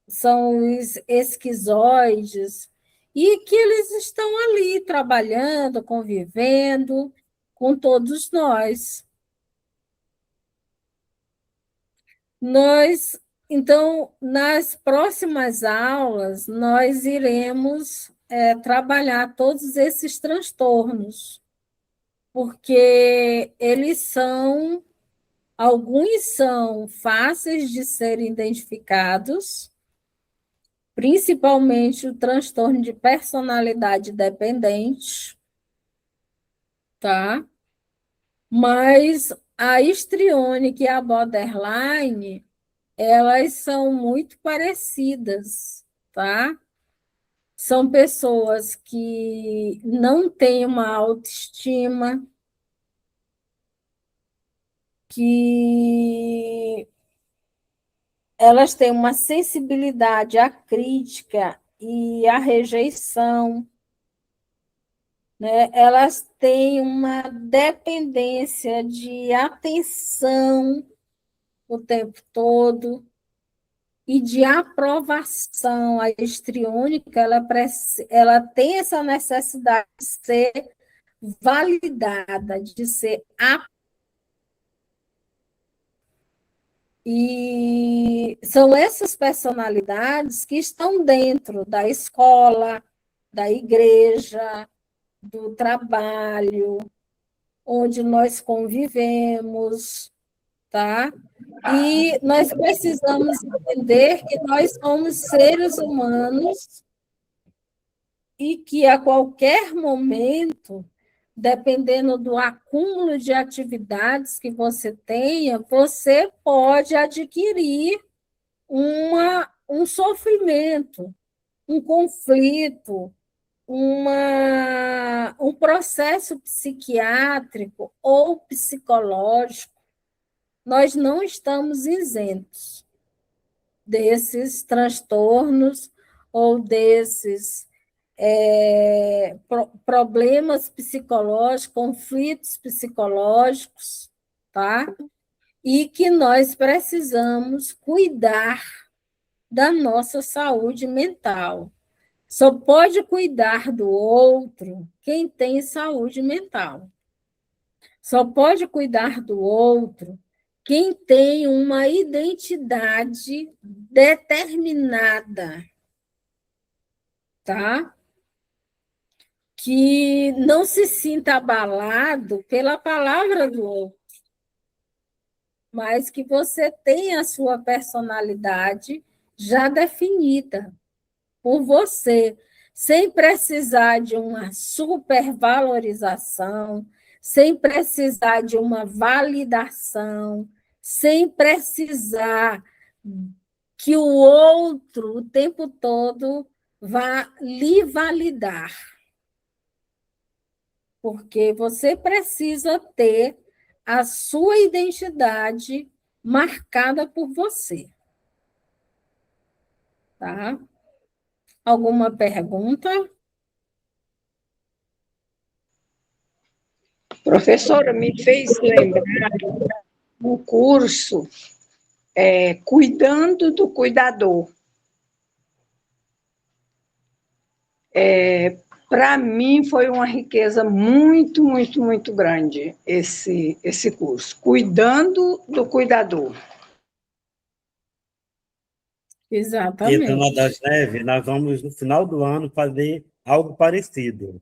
são os esquizoides, e que eles estão ali trabalhando, convivendo com todos nós. Então, nas próximas aulas, nós iremos trabalhar todos esses transtornos, porque alguns são fáceis de serem identificados, principalmente o transtorno de personalidade dependente, tá? Mas a histriônica e a borderline, elas são muito parecidas, tá? São pessoas que não têm uma autoestima, que elas têm uma sensibilidade à crítica e à rejeição, né? Elas têm uma dependência de atenção o tempo todo e de aprovação. A histriônica, ela tem essa necessidade de ser validada, de ser E são essas personalidades que estão dentro da escola, da igreja, do trabalho, onde nós convivemos, tá? E nós precisamos entender que nós somos seres humanos e que a qualquer momento, dependendo do acúmulo de atividades que você tenha, você pode adquirir um sofrimento, um conflito, um processo psiquiátrico ou psicológico, nós não estamos isentos desses transtornos ou desses problemas psicológicos, conflitos psicológicos, tá? E que nós precisamos cuidar da nossa saúde mental. Só pode cuidar do outro quem tem saúde mental. Só pode cuidar do outro quem tem uma identidade determinada, tá? Que não se sinta abalado pela palavra do outro, mas que você tenha a sua personalidade já definida por você, sem precisar de uma supervalorização, sem precisar de uma validação, sem precisar que o outro, o tempo todo, vá lhe validar. Porque você precisa ter a sua identidade marcada por você. Tá? Alguma pergunta? Professora, me fez lembrar um curso Cuidando do Cuidador. Para mim, foi uma riqueza muito, muito, muito grande esse curso. Cuidando do Cuidador. Exatamente. E, Dona das Neves, nós vamos, no final do ano, fazer algo parecido.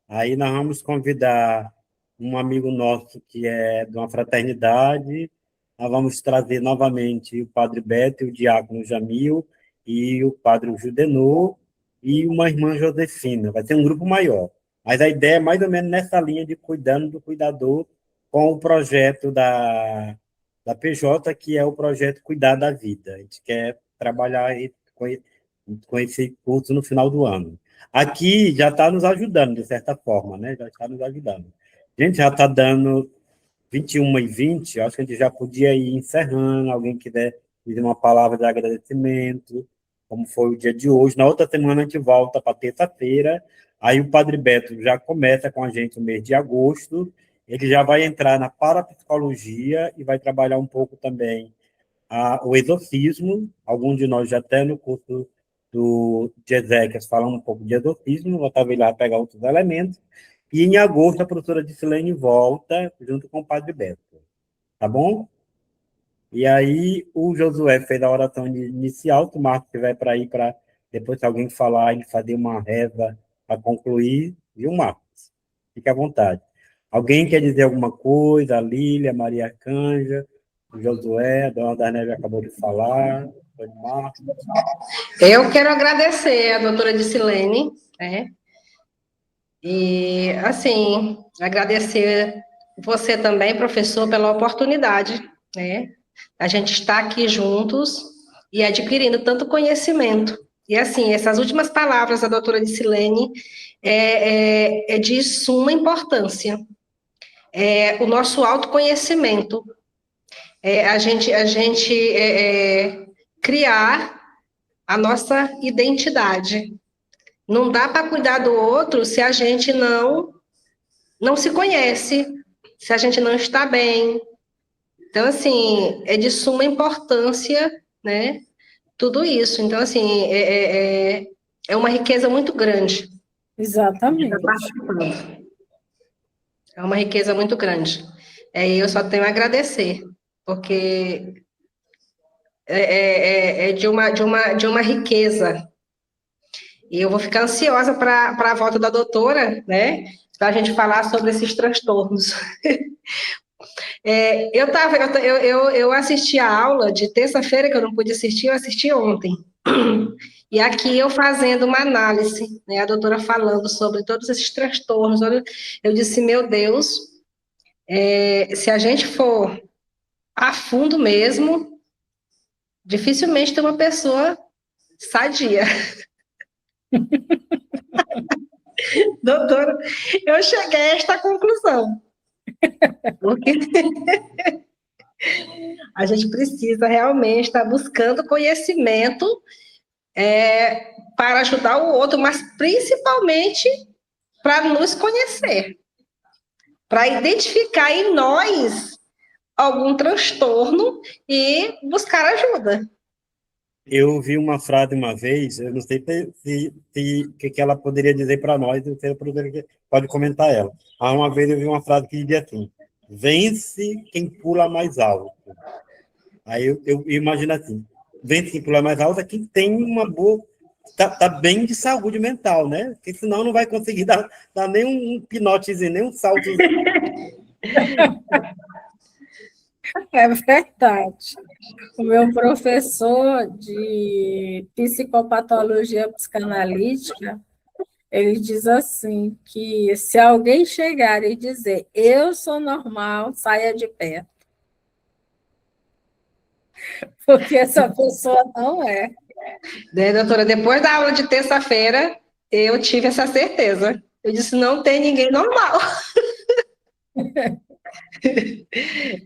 Aí nós vamos convidar um amigo nosso que é de uma fraternidade, nós vamos trazer novamente o Padre Beto, o Diácono Jamil e o Padre Judenor e uma irmã Josefina. Vai ser um grupo maior. Mas a ideia é mais ou menos nessa linha de cuidando do cuidador com o projeto da PJ, que é o projeto Cuidar da Vida. A gente quer trabalhar com esse curso no final do ano. Aqui já está nos ajudando, de certa forma, né? Já está nos ajudando. A gente já está dando 21h20, acho que a gente já podia ir encerrando, alguém quiser dizer uma palavra de agradecimento, como foi o dia de hoje. Na outra semana a gente volta para terça-feira, aí o Padre Beto já começa com a gente no mês de agosto, ele já vai entrar na parapsicologia e vai trabalhar um pouco também o exorcismo. Alguns de nós já até no curso de Ezequias falam um pouco de exorcismo, vou talvez lá pegar outros elementos, e em agosto a professora Dicilene volta junto com o Padre Beto, tá bom? E aí o Josué fez a oração inicial, se o Marcos estiver para ir, para depois se alguém falar, ele fazer uma reza para concluir, viu, Marcos? Fique à vontade. Alguém quer dizer alguma coisa? A Lília, a Maria Canja, o Josué, a Dona das Neves acabou de falar, o Marcos. Eu quero agradecer a doutora Dicilene, né? E, assim, agradecer você também, professor, pela oportunidade, né? A gente está aqui juntos e adquirindo tanto conhecimento. E, assim, essas últimas palavras da doutora Dicilene é de suma importância. O nosso autoconhecimento, a gente criar a nossa identidade. Não dá para cuidar do outro se a gente não se conhece, se a gente não está bem. Então, assim, é de suma importância, né, tudo isso. Então, assim, é uma riqueza muito grande. Exatamente. É uma riqueza muito grande. Eu só tenho a agradecer, porque é de uma riqueza. E eu vou ficar ansiosa para a volta da doutora, né, para a gente falar sobre esses transtornos. Eu assisti a aula de terça-feira, que eu não pude assistir, eu assisti ontem. E aqui eu fazendo uma análise, né, a doutora falando sobre todos esses transtornos, eu disse, meu Deus, se a gente for a fundo mesmo, dificilmente tem uma pessoa sadia. Doutora, eu cheguei a esta conclusão. Porque a gente precisa realmente estar buscando conhecimento para ajudar o outro, mas principalmente para nos conhecer, para identificar em nós algum transtorno e buscar ajuda. Eu vi uma frase uma vez, eu não sei que ela poderia dizer para nós, não sei se pode comentar ela. Uma vez eu vi uma frase que dizia assim: vence quem pula mais alto. Aí eu imagino assim: vence quem pula mais alto é quem tem uma boa. Tá bem de saúde mental, né? Porque senão não vai conseguir dar nem um pinotezinho, nem um salto. É verdade. O meu professor de psicopatologia psicanalítica, ele diz assim, que se alguém chegar e dizer, eu sou normal, saia de perto. Porque essa pessoa não é. Doutora, depois da aula de terça-feira, eu tive essa certeza. Eu disse, não tem ninguém normal.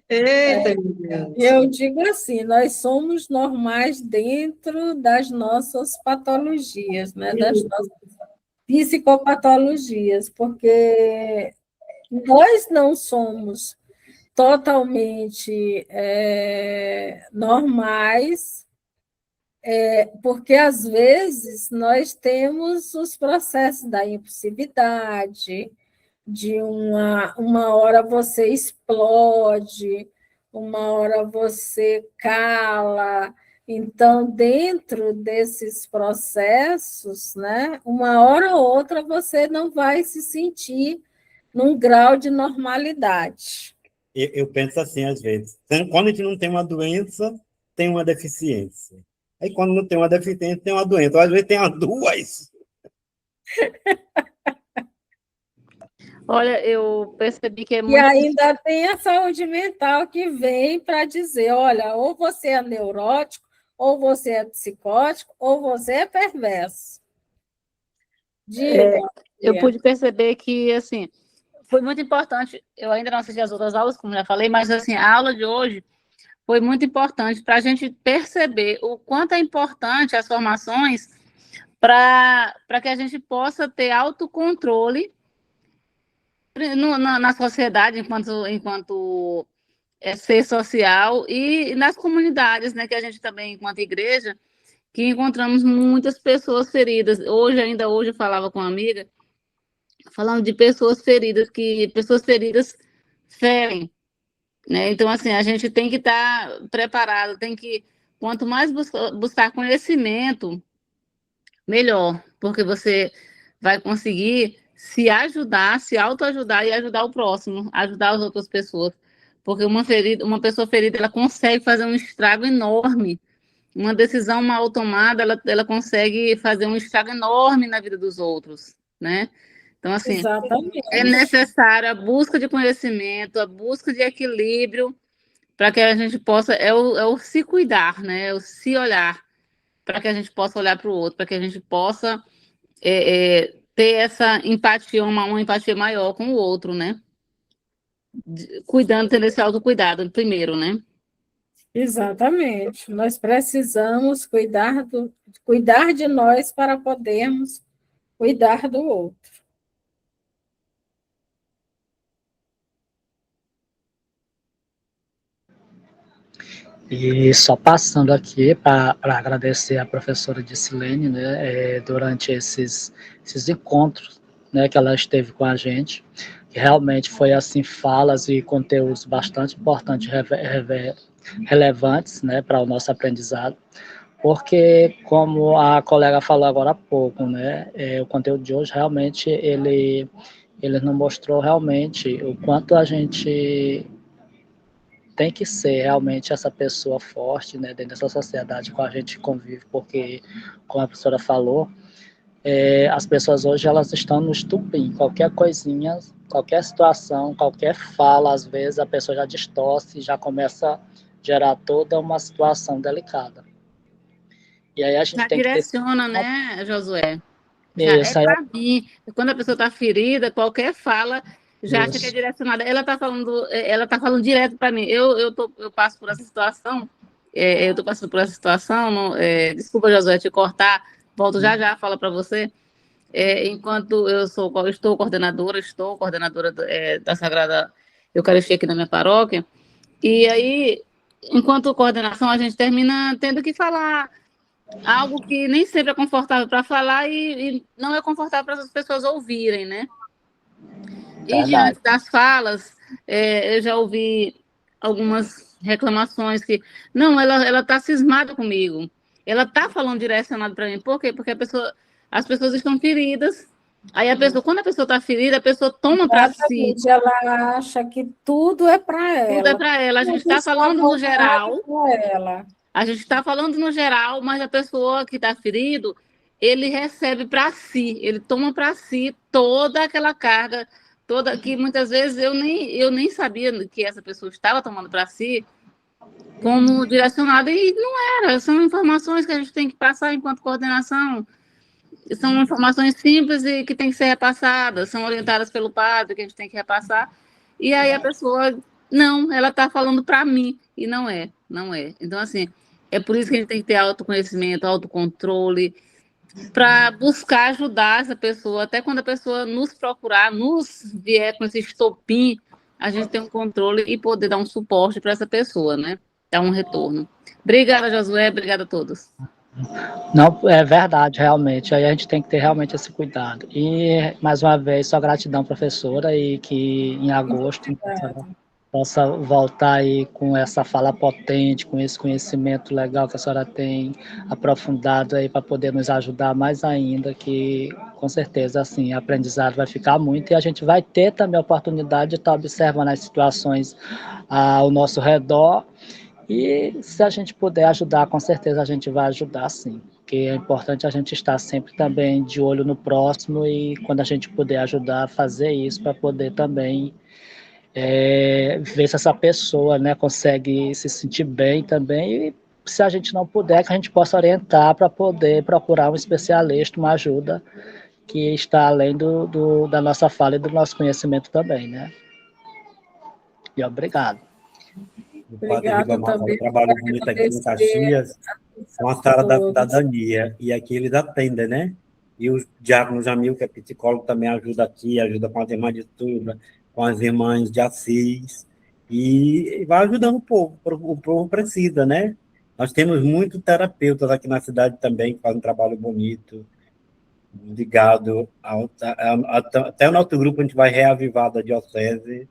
Eita, meu Deus. Eu digo assim, nós somos normais dentro das nossas patologias, né? Das nossas psicopatologias, porque nós não somos totalmente normais, porque às vezes nós temos os processos da impulsividade, de uma hora você explode, uma hora você cala. Então, dentro desses processos, né, uma hora ou outra você não vai se sentir num grau de normalidade. Eu penso assim, às vezes. Quando a gente não tem uma doença, tem uma deficiência. Aí, quando não tem uma deficiência, tem uma doença. Ou, às vezes, tem as duas. Olha, eu percebi que é E muito... ainda tem a saúde mental que vem para dizer, olha, ou você é neurótico, ou você é psicótico, ou você é perverso. Diga. Eu pude perceber que, assim, foi muito importante. Eu ainda não assisti as outras aulas, como já falei, mas, assim, a aula de hoje foi muito importante para a gente perceber o quanto é importante as formações para que a gente possa ter autocontrole na sociedade, enquanto ser social, e nas comunidades, né, que a gente também, enquanto igreja, que encontramos muitas pessoas feridas. Ainda hoje eu falava com uma amiga, falando de pessoas feridas, que pessoas feridas ferem, né? Então, assim, a gente tem que estar preparado, quanto mais buscar conhecimento, melhor, porque você vai conseguir se ajudar, se autoajudar e ajudar o próximo, ajudar as outras pessoas. Porque uma pessoa ferida, ela consegue fazer um estrago enorme. Uma decisão mal tomada, ela consegue fazer um estrago enorme na vida dos outros, né? Então, assim, Exatamente. é necessária a busca de conhecimento, a busca de equilíbrio, para que a gente possa, é o se cuidar, né? É o se olhar, para que a gente possa olhar para o outro, para que a gente possa ter essa empatia, uma empatia maior com o outro, né? Cuidando, tendo esse autocuidado primeiro, né? Exatamente. Nós precisamos cuidar de nós para podermos cuidar do outro. E só passando aqui para agradecer a professora Dicilene, né, durante esses encontros, né, que ela esteve com a gente, que realmente foi assim falas e conteúdos bastante importantes, relevantes, né, para o nosso aprendizado, porque como a colega falou agora há pouco, né, o conteúdo de hoje realmente ele nos mostrou realmente o quanto a gente tem que ser realmente essa pessoa forte, né, dentro dessa sociedade com a gente convive, porque, como a professora falou, as pessoas hoje elas estão no estupim, qualquer coisinha, qualquer situação, qualquer fala, às vezes a pessoa já distorce, já começa a gerar toda uma situação delicada. E aí a gente Já tem direciona, né, Josué? Já é Isso aí, para mim. Quando a pessoa está ferida, qualquer fala já acha que é isso. direcionada. Ela tá falando direto para mim. Eu passo por essa situação. Eu estou passando por essa situação. Desculpa, Josué, te cortar. Volto já já, fala para você. Enquanto estou coordenadora da Sagrada Eucaristia aqui na minha paróquia. E aí, enquanto coordenação, a gente termina tendo que falar algo que nem sempre é confortável para falar e não é confortável para as pessoas ouvirem, né? E Verdade. diante das falas, eu já ouvi algumas reclamações que, não, ela está cismada comigo, ela está falando direcionado para mim. Por quê? Porque as pessoas estão feridas, aí quando a pessoa está ferida, a pessoa toma para si. Exatamente, ela acha que tudo é para Tudo é ela. para ela. A gente Tudo está está falando no voltado geral, para ela. a gente está falando no geral, mas a pessoa que está ferido, ele recebe para si, ele toma para si toda aquela carga, toda que muitas vezes eu nem sabia que essa pessoa estava tomando para si como direcionada, e não era. São informações que a gente tem que passar enquanto coordenação, são informações simples e que tem que ser repassadas, são orientadas pelo padre, que a gente tem que repassar, e aí a pessoa, não, ela está falando para mim, e não é, não é. Então, assim, é por isso que a gente tem que ter autoconhecimento, autocontrole, para buscar ajudar essa pessoa, até quando a pessoa nos procurar, nos vier com esse estopim, a gente tem um controle e poder dar um suporte para essa pessoa, né? Dar um retorno. Obrigada, Josué, obrigada a todos. Não, é verdade, realmente. Aí a gente tem que ter realmente esse cuidado. E, mais uma vez, só gratidão, professora, e que em agosto possa voltar aí com essa fala potente, com esse conhecimento legal que a senhora tem aprofundado aí para poder nos ajudar mais ainda, que com certeza, assim, aprendizado vai ficar muito e a gente vai ter também a oportunidade de estar observando as situações ao nosso redor. E se a gente puder ajudar, com certeza a gente vai ajudar, sim. Porque é importante a gente estar sempre também de olho no próximo e quando a gente puder ajudar, fazer isso para poder também ver se essa pessoa, né, consegue se sentir bem também. E se a gente não puder, que a gente possa orientar para poder procurar um especialista, uma ajuda que está além da nossa fala e do nosso conhecimento também, né? E obrigado. O Padre Obrigada Ribamar faz um também. trabalho bonito aqui em Caxias, com a sala da Dania, e aqui eles atendem, né? E o Diácono Jamil, que é psicólogo, também ajuda aqui, ajuda com as irmãs de Turba, com as irmãs de Assis, e vai ajudando o povo precisa, né? Nós temos muitos terapeutas aqui na cidade também, que fazem um trabalho bonito, ligado até o nosso grupo, a gente vai reavivar da Diocese,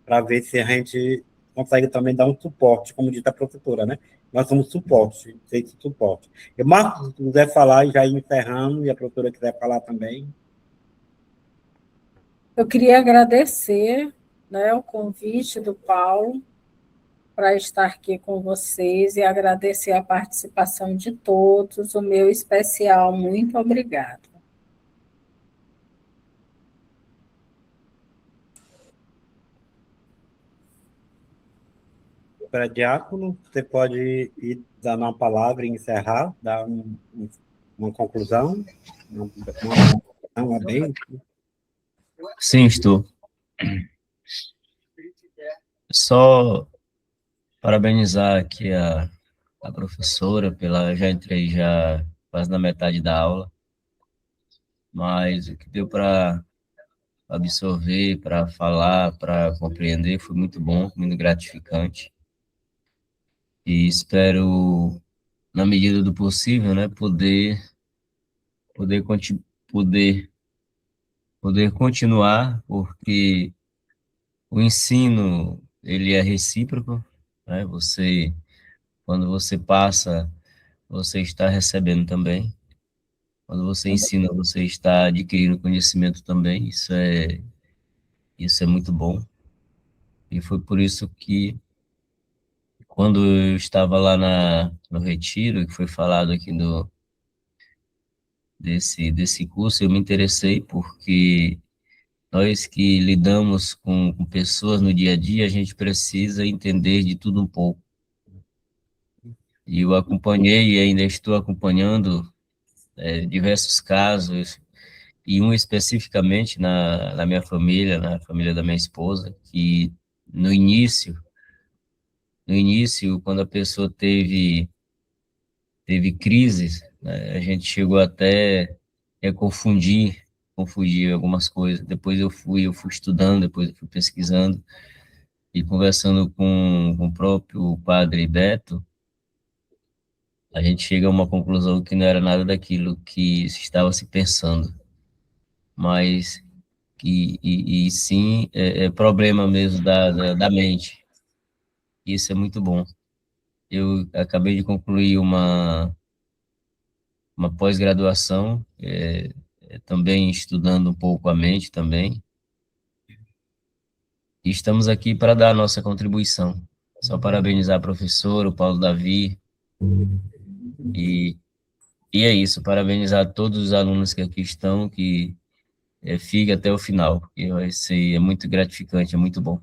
para ver se a gente consegue também dar um suporte, como disse a professora, né? Nós somos suporte, sei se suporte. Eu, Marcos, se quiser falar, já ir encerrando, e a professora quiser falar também. Eu queria agradecer, né, o convite do Paulo para estar aqui com vocês e agradecer a participação de todos. O meu especial, muito obrigada. Para Diácono, você pode ir dando uma palavra e encerrar, dar uma conclusão, uma bem. Sim, estou. Só parabenizar aqui a professora já entrei já quase na metade da aula, mas o que deu para absorver, para falar, para compreender foi muito bom, muito gratificante. E espero, na medida do possível, né, poder continuar, porque o ensino ele é recíproco, né? Quando você passa, você está recebendo também. Quando você ensina, você está adquirindo conhecimento também. Isso é muito bom. E foi por isso que, quando eu estava lá no retiro, que foi falado aqui desse curso, eu me interessei, porque nós que lidamos com pessoas no dia a dia, a gente precisa entender de tudo um pouco. E eu acompanhei e ainda estou acompanhando diversos casos e um especificamente na minha família, na família da minha esposa, que no início, quando a pessoa teve crises, né, a gente chegou até a confundir algumas coisas. Depois eu fui estudando, depois eu fui pesquisando, e conversando com o próprio padre Beto, a gente chega a uma conclusão que não era nada daquilo que se estava se pensando, mas e sim é problema mesmo da mente. Isso é muito bom. Eu acabei de concluir uma pós-graduação, também estudando um pouco a mente também, e estamos aqui para dar a nossa contribuição. Só parabenizar a professora, o Paulo Davi, e é isso, parabenizar todos os alunos que aqui estão, que fiquem até o final, porque vai ser, é muito gratificante, é muito bom.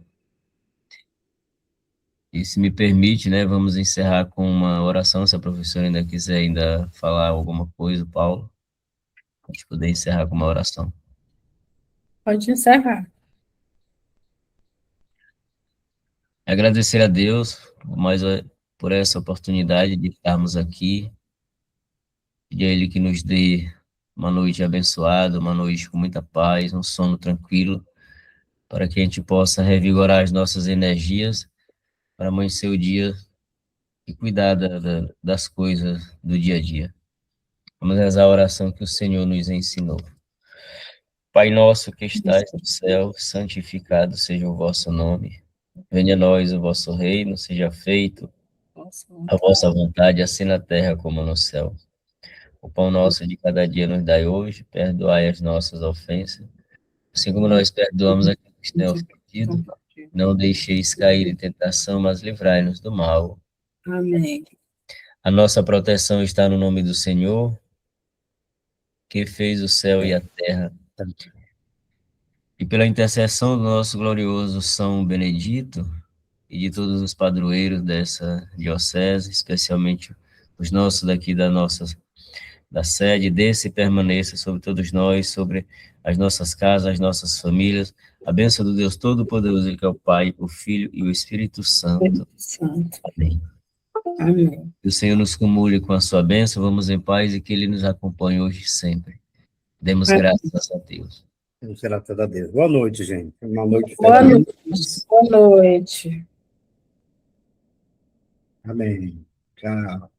E se me permite, né, vamos encerrar com uma oração, se a professora ainda quiser ainda falar alguma coisa, Paulo, a gente poder encerrar com uma oração. Pode encerrar. Agradecer a Deus por essa oportunidade de estarmos aqui, pedir a Ele que nos dê uma noite abençoada, uma noite com muita paz, um sono tranquilo, para que a gente possa revigorar as nossas energias para amanhecer o dia e cuidar das coisas do dia a dia. Vamos rezar a oração que o Senhor nos ensinou. Pai nosso que estais no céu, santificado seja o vosso nome. Venha a nós o vosso reino, seja feito a vossa vontade, assim na terra como no céu. O pão nosso de cada dia nos dai hoje, perdoai as nossas ofensas, assim como nós perdoamos a quem nos tem ofendido. Não deixeis cair em tentação, mas livrai-nos do mal. Amém. A nossa proteção está no nome do Senhor, que fez o céu e a terra. E pela intercessão do nosso glorioso São Benedito e de todos os padroeiros dessa diocese, especialmente os nossos daqui da sede, desça e permaneça sobre todos nós, sobre as nossas casas, as nossas famílias, a bênção do Deus Todo-Poderoso, que é o Pai, o Filho e o Espírito Santo. Amém. Amém. Que o Senhor nos cumule com a sua bênção, vamos em paz e que Ele nos acompanhe hoje e sempre. Demos graças a Deus. Graças a Deus. Boa noite, gente. Uma noite Boa feliz. noite. Boa noite. Amém. Tchau.